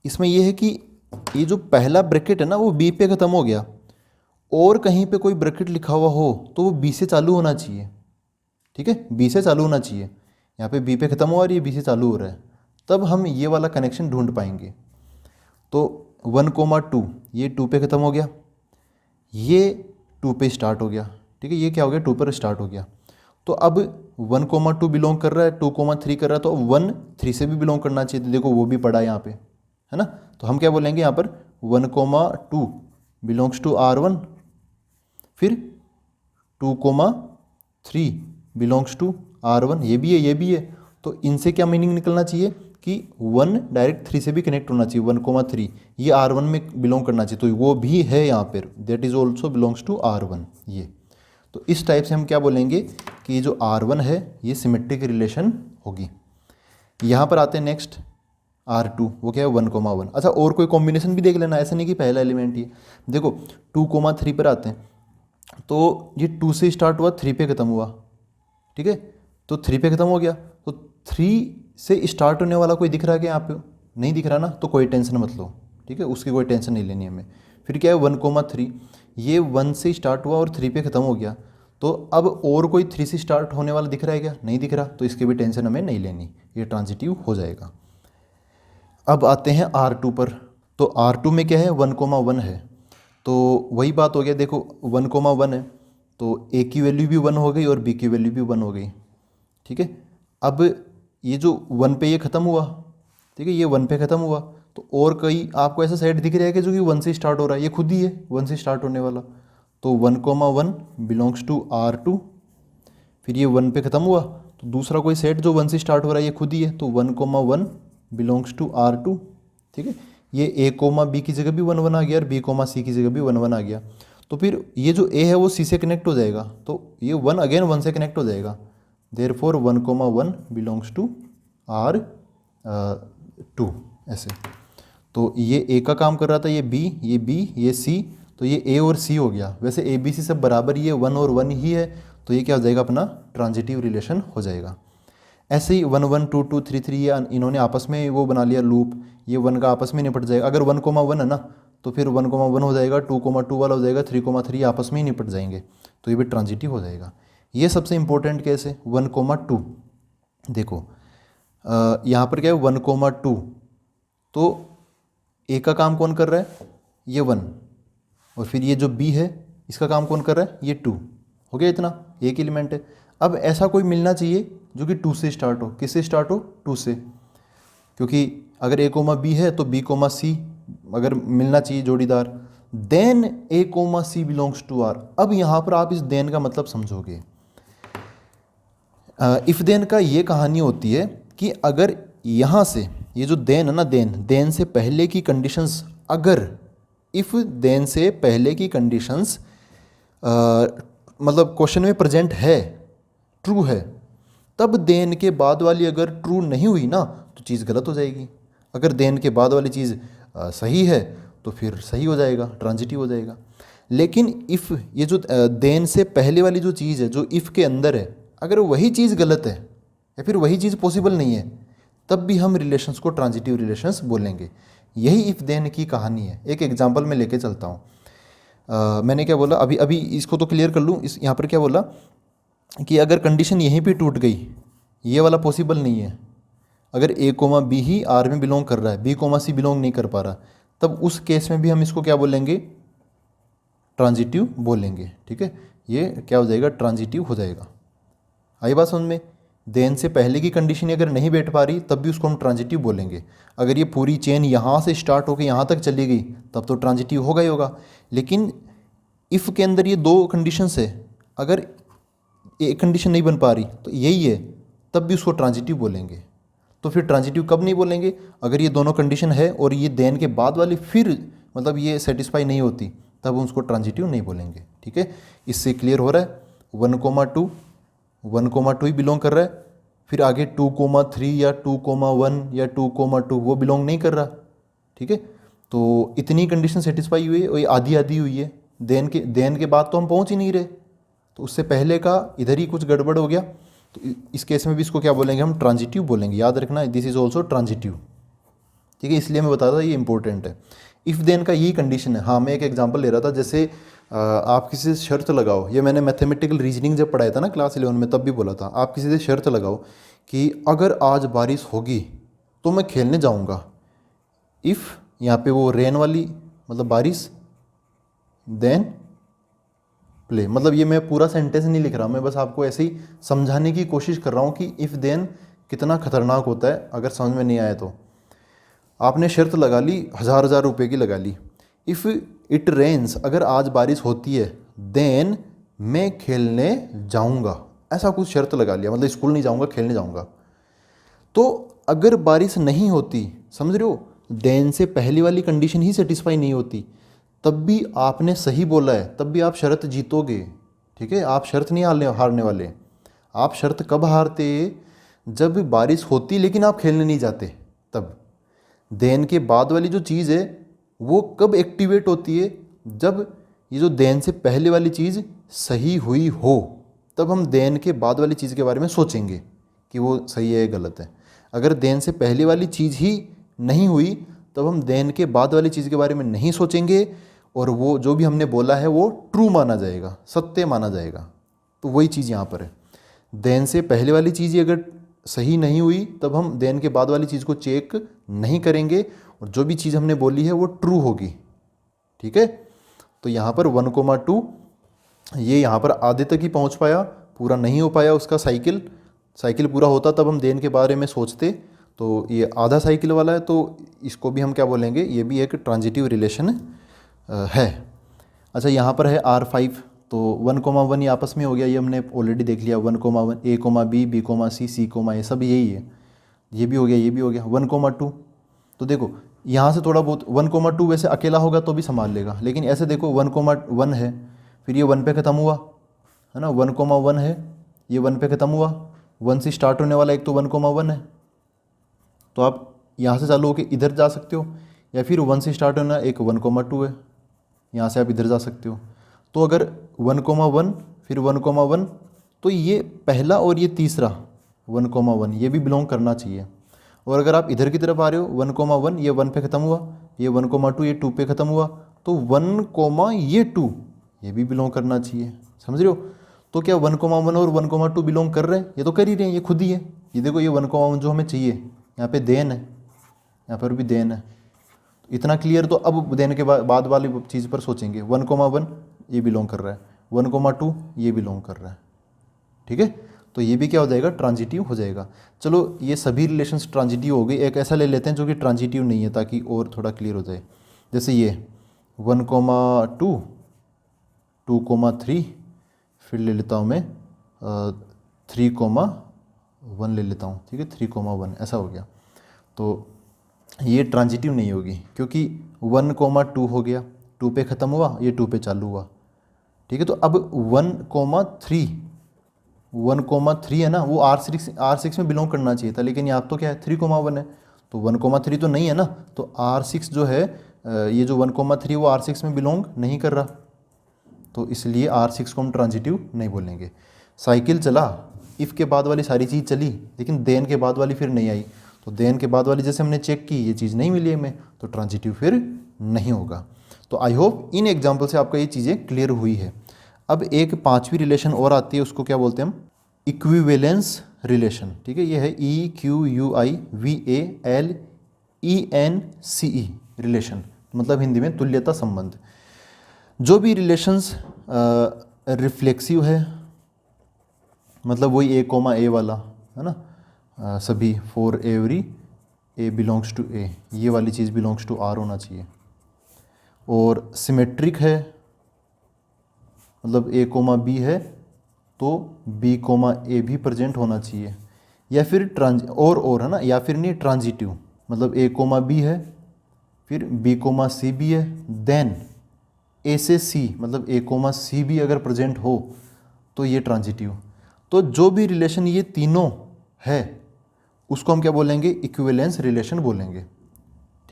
इसमें यह है कि ये जो पहला ब्रैकेट है ना वो बी पे ख़त्म हो गया, और कहीं पे कोई ब्रैकेट लिखा हुआ हो तो वो बी से चालू होना चाहिए। ठीक है, बी से चालू होना चाहिए। यहाँ पे बी पे ख़त्म हुआ और ये बी से चालू हो रहा है, तब हम ये वाला कनेक्शन ढूंढ पाएंगे। तो 1,2 ये 2 पे ख़त्म हो गया, ये 2 पे स्टार्ट हो गया। ठीक है, ये क्या हो गया, 2 पर स्टार्ट हो गया। तो अब 1,2 बिलोंग कर रहा है, 2,3 कर रहा है, तो 1 3 से भी बिलोंग करना चाहिए। तो देखो वो भी पड़ा है यहाँ पे, है ना। तो हम क्या बोलेंगे यहाँ पर 1,2 बिलोंग्स टू R1, फिर 2,3 बिलोंग्स टू R1, ये भी है, ये भी है। तो इनसे क्या मीनिंग निकलना चाहिए कि 1 डायरेक्ट 3 से भी कनेक्ट होना चाहिए, 1,3 ये R1 में बिलोंग करना चाहिए, तो वो भी है यहाँ पर, that is also belongs to R1 ये। तो इस टाइप से हम क्या बोलेंगे कि ये जो R1 है ये सिमेट्रिक रिलेशन होगी। यहाँ पर आते हैं नेक्स्ट R2, वो क्या है 1,1। अच्छा, और कोई कॉम्बिनेशन भी देख लेना, ऐसा नहीं कि पहला एलिमेंट ही। देखो 2,3 पर आते हैं, तो ये 2 से स्टार्ट हुआ, 3 पे ख़त्म हुआ। ठीक है, तो 3 पे ख़त्म हो गया, तो 3 से स्टार्ट होने वाला कोई दिख रहा है क्या यहाँ पे, नहीं दिख रहा ना, तो कोई टेंशन मत लो। ठीक है, उसकी कोई टेंशन नहीं लेनी हमें। फिर क्या है 1,3, ये 1 से स्टार्ट हुआ और 3 पे ख़त्म हो गया, तो अब और कोई 3 से स्टार्ट होने वाला दिख रहा है क्या, नहीं दिख रहा, तो इसकी भी टेंशन हमें नहीं लेनी, ये ट्रांजिटिव हो जाएगा। अब आते हैं R2 पर। तो R2 में क्या है, 1,1 है। तो वही बात हो गया, देखो 1,1 है तो A की वैल्यू भी 1 हो गई और B की वैल्यू भी 1 हो गई। ठीक है, अब ये जो 1 पे ये ख़त्म हुआ, ठीक है, ये 1 पे ख़त्म हुआ, तो और कई आपको ऐसा सेट दिख रहा है कि जो कि 1 से स्टार्ट हो रहा है, ये खुद ही है 1 से स्टार्ट होने वाला। तो 1,1 बिलोंग्स टू R2। फिर ये 1 पे ख़त्म हुआ तो दूसरा कोई सेट जो 1 से स्टार्ट हो रहा है ये खुद ही है, तो 1,1 बिलोंग्स टू R2। ठीक है, ये A कोमा B की जगह भी 1 1 आ गया और B कोमा C की जगह भी 1 1 आ गया। तो फिर ये जो A है वो C से कनेक्ट हो जाएगा, तो ये 1 अगेन 1 से कनेक्ट हो जाएगा। देयरफॉर 1,1 बिलोंग्स टू R2 ऐसे। तो ये A का काम कर रहा था, ये B, ये C, तो ये A और C हो गया। वैसे ABC सब बराबर ही है, 1 और 1 ही है, तो ये क्या हो जाएगा, अपना ट्रांजिटिव रिलेशन हो जाएगा। ऐसे ही 1 1 2 2 3 3 ये इन्होंने आपस में वो बना लिया लूप, ये 1 का आपस में निपट जाएगा। अगर 1,1 है ना तो फिर 1,1 हो जाएगा, 2,2 वाला हो जाएगा, 3,3 आपस में ही निपट जाएंगे, तो ये भी ट्रांजिटिव हो जाएगा। ये सबसे इंपॉर्टेंट केस है 1,2। देखो यहाँ पर क्या है 1,2, तो A का काम कौन कर रहा है, ये 1, और फिर ये जो B है इसका काम कौन कर रहा है, ये 2। हो गया, इतना एक एलिमेंट है। अब ऐसा कोई मिलना चाहिए जो कि 2 से स्टार्ट हो। किससे स्टार्ट हो, 2 से, क्योंकि अगर A कोमा B है तो B कोमा C अगर मिलना चाहिए जोड़ीदार, then A comma C belongs to R। अब यहाँ पर आप इस देन का मतलब समझोगे। इफ देन का ये कहानी होती है कि अगर यहाँ से ये जो देन है ना, देन से पहले की कंडीशंस, अगर इफ देन से पहले की कंडीशंस मतलब क्वेश्चन में प्रेजेंट है, ट्रू है, तब देन के बाद वाली अगर ट्रू नहीं हुई ना तो चीज़ गलत हो जाएगी। अगर देन के बाद वाली चीज़ सही है तो फिर सही हो जाएगा, ट्रांजिटिव हो जाएगा। लेकिन इफ़ ये जो देन से पहले वाली जो चीज़ है, जो इफ़ के अंदर है, अगर वही चीज़ गलत है या फिर वही चीज़ पॉसिबल नहीं है, तब भी हम रिलेशंस को ट्रांजिटिव रिलेशंस बोलेंगे। यही इफ़ देन की कहानी है। एक एग्जांपल में लेके चलता हूँ। मैंने क्या बोला, अभी अभी इसको तो क्लियर कर लूँ। इस यहाँ पर क्या बोला कि अगर कंडीशन यहीं पे टूट गई, ये वाला पॉसिबल नहीं है, अगर A कोमा B ही R में बिलोंग कर रहा है, B कोमा C बिलोंग नहीं कर पा रहा, तब उस केस में भी हम इसको क्या बोलेंगे, ट्रांजिटिव बोलेंगे। ठीक है, ये क्या हो जाएगा, ट्रांजिटिव हो जाएगा। आई बात समझ में। देन से पहले की कंडीशन अगर नहीं बैठ पा रही तब भी उसको हम ट्रांजिटिव बोलेंगे। अगर ये पूरी चेन यहाँ से स्टार्ट होकर यहाँ तक चली गई तब तो ट्रांजिटिव होगा ही होगा। लेकिन इफ़ के अंदर ये 2 कंडीशंस है, अगर एक कंडीशन नहीं बन पा रही तो यही है, तब भी उसको ट्रांजिटिव बोलेंगे। तो फिर ट्रांजिटिव कब नहीं बोलेंगे, अगर ये दोनों कंडीशन है और ये देन के बाद वाली फिर मतलब ये सेटिस्फाई नहीं होती, तब उसको ट्रांजिटिव नहीं बोलेंगे। ठीक है, इससे क्लियर हो रहा है। 1,2 1,2 ही बिलोंग कर रहा है, फिर आगे 2,3 या 2,1 या 2,2 वो बिलोंग नहीं कर रहा। ठीक है, तो इतनी कंडीशन सेटिस्फाई हुई है और ये आधी आधी हुई है। देन के बाद तो हम पहुंच ही नहीं रहे, तो उससे पहले का इधर ही कुछ गड़बड़ हो गया। तो इस केस में भी इसको क्या बोलेंगे, हम ट्रांजिटिव बोलेंगे। याद रखना, दिस इज़ ऑल्सो ट्रांजिटिव। ठीक है, इसलिए मैं बता रहा था ये इंपॉर्टेंट है। इफ़ देन का यही कंडीशन है। हाँ, मैं एक एग्जांपल ले रहा था, जैसे आप किसी से शर्त लगाओ, ये मैंने मैथमेटिकल रीजनिंग जब पढ़ाया था ना क्लास 11 में, तब भी बोला था। आप किसी से शर्त लगाओ कि अगर आज बारिश होगी तो मैं खेलने जाऊँगा। इफ़ यहाँ पे वो रेन वाली मतलब बारिश, देन प्ले, मतलब ये मैं पूरा सेंटेंस नहीं लिख रहा, मैं बस आपको ऐसे ही समझाने की कोशिश कर रहा हूँ कि इफ़ देन कितना खतरनाक होता है। अगर समझ में नहीं आया तो आपने शर्त लगा ली, 1,000 रुपये की लगा ली। इफ़ इट रेन्स, अगर आज बारिश होती है, देन मैं खेलने जाऊँगा, ऐसा कुछ शर्त लगा लिया, मतलब स्कूल नहीं जाऊँगा, खेलने जाऊँगा। तो अगर बारिश नहीं होती, समझ रहे हो, देन से पहली वाली कंडीशन ही सेटिस्फाई नहीं होती, तब भी आपने सही बोला है, तब भी आप शर्त जीतोगे। ठीक है, आप शर्त नहीं हारने वाले। आप शर्त कब हारते, जब बारिश होती लेकिन आप खेलने नहीं जाते, तब। देन के बाद वाली जो चीज़ है वो कब एक्टिवेट होती है, जब ये जो देन से पहले वाली चीज़ सही हुई हो, तब हम देन के बाद वाली चीज़ के बारे में सोचेंगे कि वो सही है या गलत है। अगर देन से पहले वाली चीज़ ही नहीं हुई तब हम देन के बाद वाली चीज़ के बारे में नहीं सोचेंगे, और वो जो भी हमने बोला है वो ट्रू माना जाएगा, सत्य माना जाएगा। तो वही चीज़ यहाँ पर है। देन से पहले वाली चीज़ ही अगर सही नहीं हुई तब हम देन के बाद वाली चीज़ को चेक नहीं करेंगे और जो भी चीज़ हमने बोली है वो ट्रू होगी। ठीक है, तो यहाँ पर 1,2 ये यहाँ पर आधे तक ही पहुँच पाया, पूरा नहीं हो पाया उसका साइकिल पूरा होता तब हम देन के बारे में सोचते। तो ये आधा साइकिल वाला है, तो इसको भी हम क्या बोलेंगे, ये भी एक ट्रांजिटिव रिलेशन है। अच्छा, यहाँ पर है R5, तो 1,1 ये आपस में हो गया, ये हमने ऑलरेडी देख लिया। 1,1 A, B, B, C, C, A सब यही है, ये भी हो गया, ये भी हो गया। 1,2 तो देखो यहाँ से थोड़ा बहुत 1,2 वैसे अकेला होगा तो भी संभाल लेगा, लेकिन ऐसे देखो 1,1 है, फिर ये 1 पे ख़त्म हुआ है ना, 1,1 है, ये 1 पे ख़त्म हुआ, 1 से स्टार्ट होने वाला एक तो 1,1 है, तो आप यहाँ से चालू होकर इधर जा सकते हो, या फिर 1 से स्टार्ट होना एक 1,2 है, यहाँ से आप इधर जा सकते हो। तो अगर 1,1 फिर 1,1, तो ये पहला और ये तीसरा 1,1 ये भी बिलोंग करना चाहिए। और अगर आप इधर की तरफ आ रहे हो 1,1 ये 1 पे ख़त्म हुआ, ये 1,2 ये 2 पे ख़त्म हुआ, तो 1, ये 2 ये भी बिलोंग करना चाहिए। समझ रहे हो? तो क्या 1,1 और 1,2 बिलोंग कर रहे हैं? ये तो कर ही रहे हैं, ये खुद ही है। ये देखो ये 1,1 जो हमें चाहिए, यहाँ पे देन है, यहाँ पर भी देन है, इतना क्लियर। तो अब देन के बाद वाली चीज़ पर सोचेंगे। 1,1 ये बिलोंग कर रहा है, 1,2 ये बिलोंग कर रहा है। ठीक है, तो ये भी क्या हो जाएगा, ट्रांजिटिव हो जाएगा। चलो ये सभी रिलेशंस ट्रांजिटिव हो गए, एक ऐसा ले लेते हैं जो कि ट्रांजिटिव नहीं है ताकि और थोड़ा क्लियर हो जाए। जैसे ये 1,2, 2,3, फिर ले लेता हूँ मैं 3,1 ले लेता हूँ। ठीक है, 3,1 ऐसा हो गया। तो ये ट्रांजिटिव नहीं होगी क्योंकि 1,2 हो गया, 2 पे ख़त्म हुआ, ये 2 पे चालू हुआ। ठीक है, तो अब 1,3 है ना, वो R6 में बिलोंग करना चाहिए था, लेकिन यहाँ तो क्या है 3,1 है, तो 1,3 तो नहीं है ना, तो R6 जो है ये जो 1,3 वो R6 में बिलोंग नहीं कर रहा, तो इसलिए R6 को हम ट्रांजिटिव नहीं बोलेंगे। साइकिल चला, इफ़ के बाद वाली सारी चीज़ चली, लेकिन देन के बाद वाली फिर नहीं आई, तो देन के बाद वाली जैसे हमने चेक की, ये चीज़ नहीं मिली हमें, तो ट्रांजिटिव फिर नहीं होगा। तो आई होप इन एग्जाम्पल से आपको ये चीज़ें क्लियर हुई है। अब एक 5वीं रिलेशन और आती है, उसको क्या बोलते हैं हम, इक्विवेलेंस रिलेशन। ठीक है, ये है EQUIVALENCE रिलेशन, मतलब हिंदी में तुल्यता संबंध। जो भी रिलेशंस रिफ्लेक्सिव है, मतलब वही A, वाला है ना, सभी for every A belongs to A, ये वाली चीज़ बिलोंग्स टू R होना चाहिए। और सिमेट्रिक है, मतलब A, B है तो B, A भी प्रेजेंट होना चाहिए, या फिर और है ना, या फिर नहीं ट्रांजिटिव, मतलब A, B है, फिर B, C भी है, देन A से C, मतलब A, C भी अगर प्रेजेंट हो तो ये ट्रांजिटिव। तो जो भी रिलेशन ये तीनों है उसको हम क्या बोलेंगे, इक्विवेलेंस रिलेशन बोलेंगे।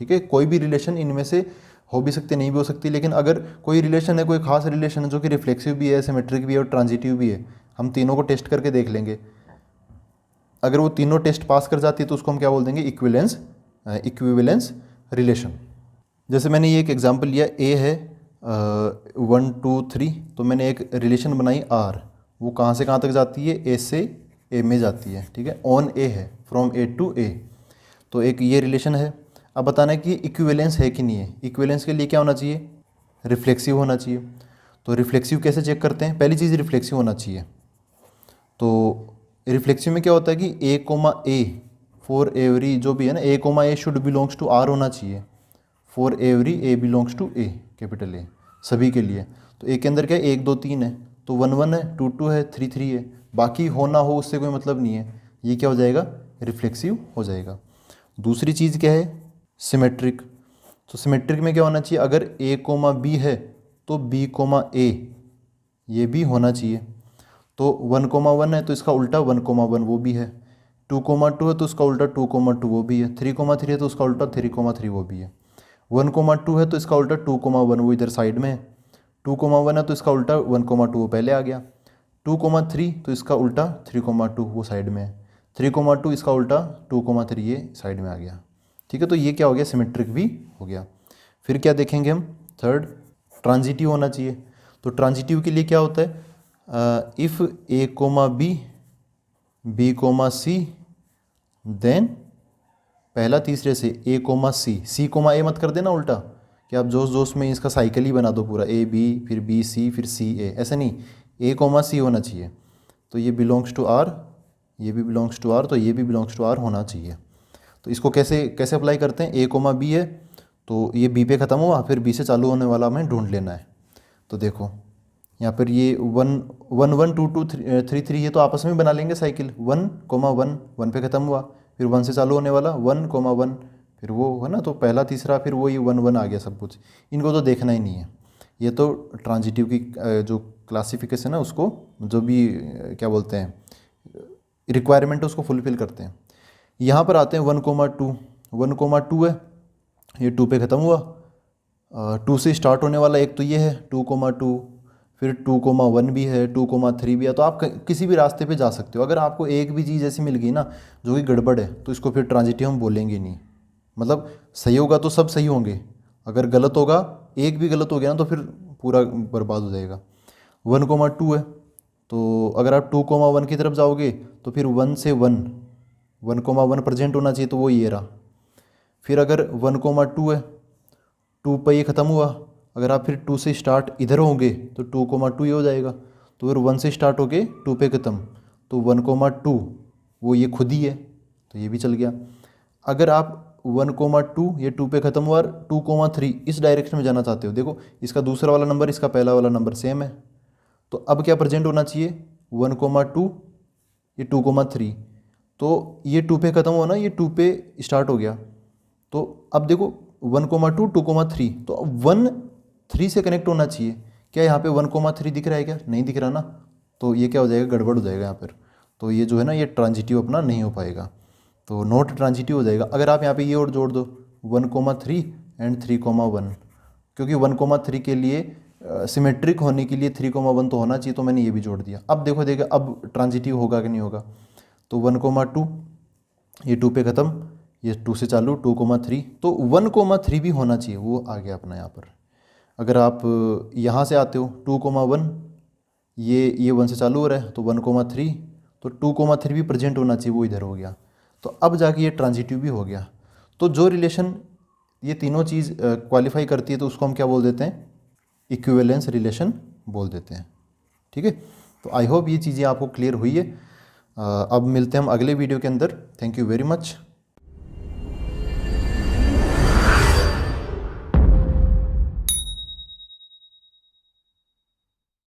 ठीक है, कोई भी रिलेशन इनमें से हो भी सकती, नहीं भी हो सकती, लेकिन अगर कोई रिलेशन है, कोई खास रिलेशन है जो कि रिफ्लेक्सिव भी है, सिमेट्रिक भी है और ट्रांजिटिव भी है, हम तीनों को टेस्ट करके देख लेंगे। अगर वो तीनों टेस्ट पास कर जाती है तो उसको हम क्या बोल देंगे, इक्विवेलेंस रिलेशन। जैसे मैंने ये एक एग्जांपल लिया, ए है 1, 2, 3, तो मैंने एक रिलेशन बनाई R, वो कहाँ से कहाँ तक जाती है, A से A में जाती है। ठीक है, ऑन A है, फ्रॉम A टू A, तो एक ये रिलेशन है। अब बताना है कि इक्विवेलेंस है कि नहीं है। इक्विवेलेंस के लिए क्या होना चाहिए, रिफ्लेक्सिव होना चाहिए। तो रिफ्लेक्सिव कैसे चेक करते हैं, पहली चीज़ रिफ्लेक्सिव होना चाहिए। तो रिफ्लेक्सिव में क्या होता है कि A, फॉर एवरी जो भी है ना, A, should belongs to R होना चाहिए, for every A belongs to A, capital A, सभी के लिए। तो A के अंदर क्या है, 1, 2, 3 है, तो 1, 1 है, 2, 2 है, 3, 3 है, बाकी हो ना हो उससे कोई मतलब नहीं है, ये क्या हो जाएगा, रिफ्लेक्सिव हो जाएगा। दूसरी चीज़ क्या है, सिमेट्रिक। तो सिमेट्रिक में क्या होना चाहिए, अगर A, B है तो B, A ये भी होना चाहिए। तो 1, 1 है तो इसका उल्टा 1, 1 वो भी है, 2, 2 है तो उसका उल्टा 2, 2 वो भी है, 3, 3 है तो उसका उल्टा 3, 3 वो भी है, 1, 2 है तो इसका उल्टा 2, 1 वो इधर साइड में है, 2, 1 है तो इसका उल्टा 1, 2 वो पहले आ गया, 2, 3 तो इसका उल्टा 3, 2 वो साइड में है, 3, 2 इसका उल्टा 2, 3 ये साइड में आ गया। ठीक है, तो ये क्या हो गया, सिमेट्रिक भी हो गया। फिर क्या देखेंगे हम, थर्ड, ट्रांजिटिव होना चाहिए। तो ट्रांजिटिव के लिए क्या होता है, if A, B, B, C then पहला तीसरे से ए कोमा सी, सी कोमा ए मत कर देना उल्टा कि आप जोश जोश में इसका साइकिल ही बना दो पूरा, ए बी फिर बी सी फिर सी ए, ऐसा नहीं, ए कोमा सी होना चाहिए। तो ये बिलोंग्स टू आर, ये भी बिलोंग्स टू आर, तो ये भी बिलोंग्स टू आर होना चाहिए। तो इसको कैसे कैसे अप्लाई करते हैं, ए कोमा बी है तो ये बी पे ख़त्म हुआ, फिर बी से चालू होने वाला हमें ढूंढ लेना है। तो देखो यहाँ पर ये 1 1 2 2 3 ये तो आपस में बना लेंगे साइकिल, 1 1 1 पे ख़त्म हुआ, फिर 1 से चालू होने वाला 1 1 फिर वो है ना, तो पहला तीसरा फिर वही 1 1 आ गया सब कुछ। इनको तो देखना ही नहीं है, ये तो ट्रांजिटिव की जो क्लासिफिकेशन है उसको, जो भी क्या बोलते हैं रिक्वायरमेंट है उसको फुलफिल करते हैं। यहाँ पर आते हैं 1 2, 1 2 है, ये 2 पे ख़त्म हुआ, 2 से स्टार्ट होने वाला एक तो ये है 2 2, फिर 2 1 भी है, 2 3 भी है। तो आप किसी भी रास्ते पे जा सकते हो। अगर आपको एक भी चीज़ ऐसी मिल गई ना जो कि गड़बड़ है तो इसको फिर ट्रांजिटिव हम बोलेंगे नहीं। मतलब सही होगा तो सब सही होंगे, अगर गलत होगा, एक भी गलत हो गया ना तो फिर पूरा बर्बाद हो जाएगा। 1 2 है तो अगर आप 2 1 की तरफ जाओगे तो फिर 1 से 1 प्रेजेंट होना चाहिए, तो वो ये रहा। फिर अगर 1 2 है, 2 पे ये ख़त्म हुआ, अगर आप फिर 2 से स्टार्ट इधर होंगे तो 2 2 ये हो जाएगा। तो फिर 1 से स्टार्ट होके 2 पे ख़त्म, तो 1 2 वो ये खुद ही है, तो ये भी चल गया। अगर आप 1 2 ये 2 पे ख़त्म हुआ, 2 3 इस डायरेक्शन में जाना चाहते हो, देखो इसका दूसरा वाला नंबर इसका पहला वाला नंबर सेम है, तो अब क्या प्रेजेंट होना चाहिए 1 2 ये 2 3, तो ये 2 पे ख़त्म हुआ ना, ये 2 पे स्टार्ट हो गया। तो अब देखो 1 2 2 3, तो अब 1 3 से कनेक्ट होना चाहिए। क्या यहाँ पे 1 3 दिख रहा है क्या, नहीं दिख रहा ना, तो ये क्या हो जाएगा, गड़बड़ हो जाएगा यहाँ पर। तो ये जो है ना ये ट्रांजिटिव अपना नहीं हो पाएगा, तो नॉट ट्रांजिटिव हो जाएगा। अगर आप यहाँ पे ये और जोड़ दो 1 3 एंड 3 1, क्योंकि 1 3 के लिए सिमेट्रिक होने के लिए 3 1 तो होना चाहिए, तो मैंने ये भी जोड़ दिया। अब देखो देखो अब ट्रांजिटिव होगा कि नहीं होगा। तो 1 2 ये 2 पे ख़त्म, ये 2 से चालू 2 3, तो 1 3 भी होना चाहिए, वो आ गया अपना यहाँ पर। अगर आप यहाँ से आते हो 2 1, ये 1 से चालू हो रहा है तो 1 3, तो 2 3 भी प्रेजेंट होना चाहिए, वो इधर हो गया। तो अब जाके ये ट्रांजिटिव भी हो गया। तो जो रिलेशन ये तीनों चीज़ क्वालिफाई करती है तो उसको हम क्या बोल देते हैं, इक्विवेलेंस रिलेशन बोल देते हैं। ठीक है, तो आई होप ये चीज़ें आपको क्लियर हुई है। अब मिलते हैं हम अगले वीडियो के अंदर। Thank you very much.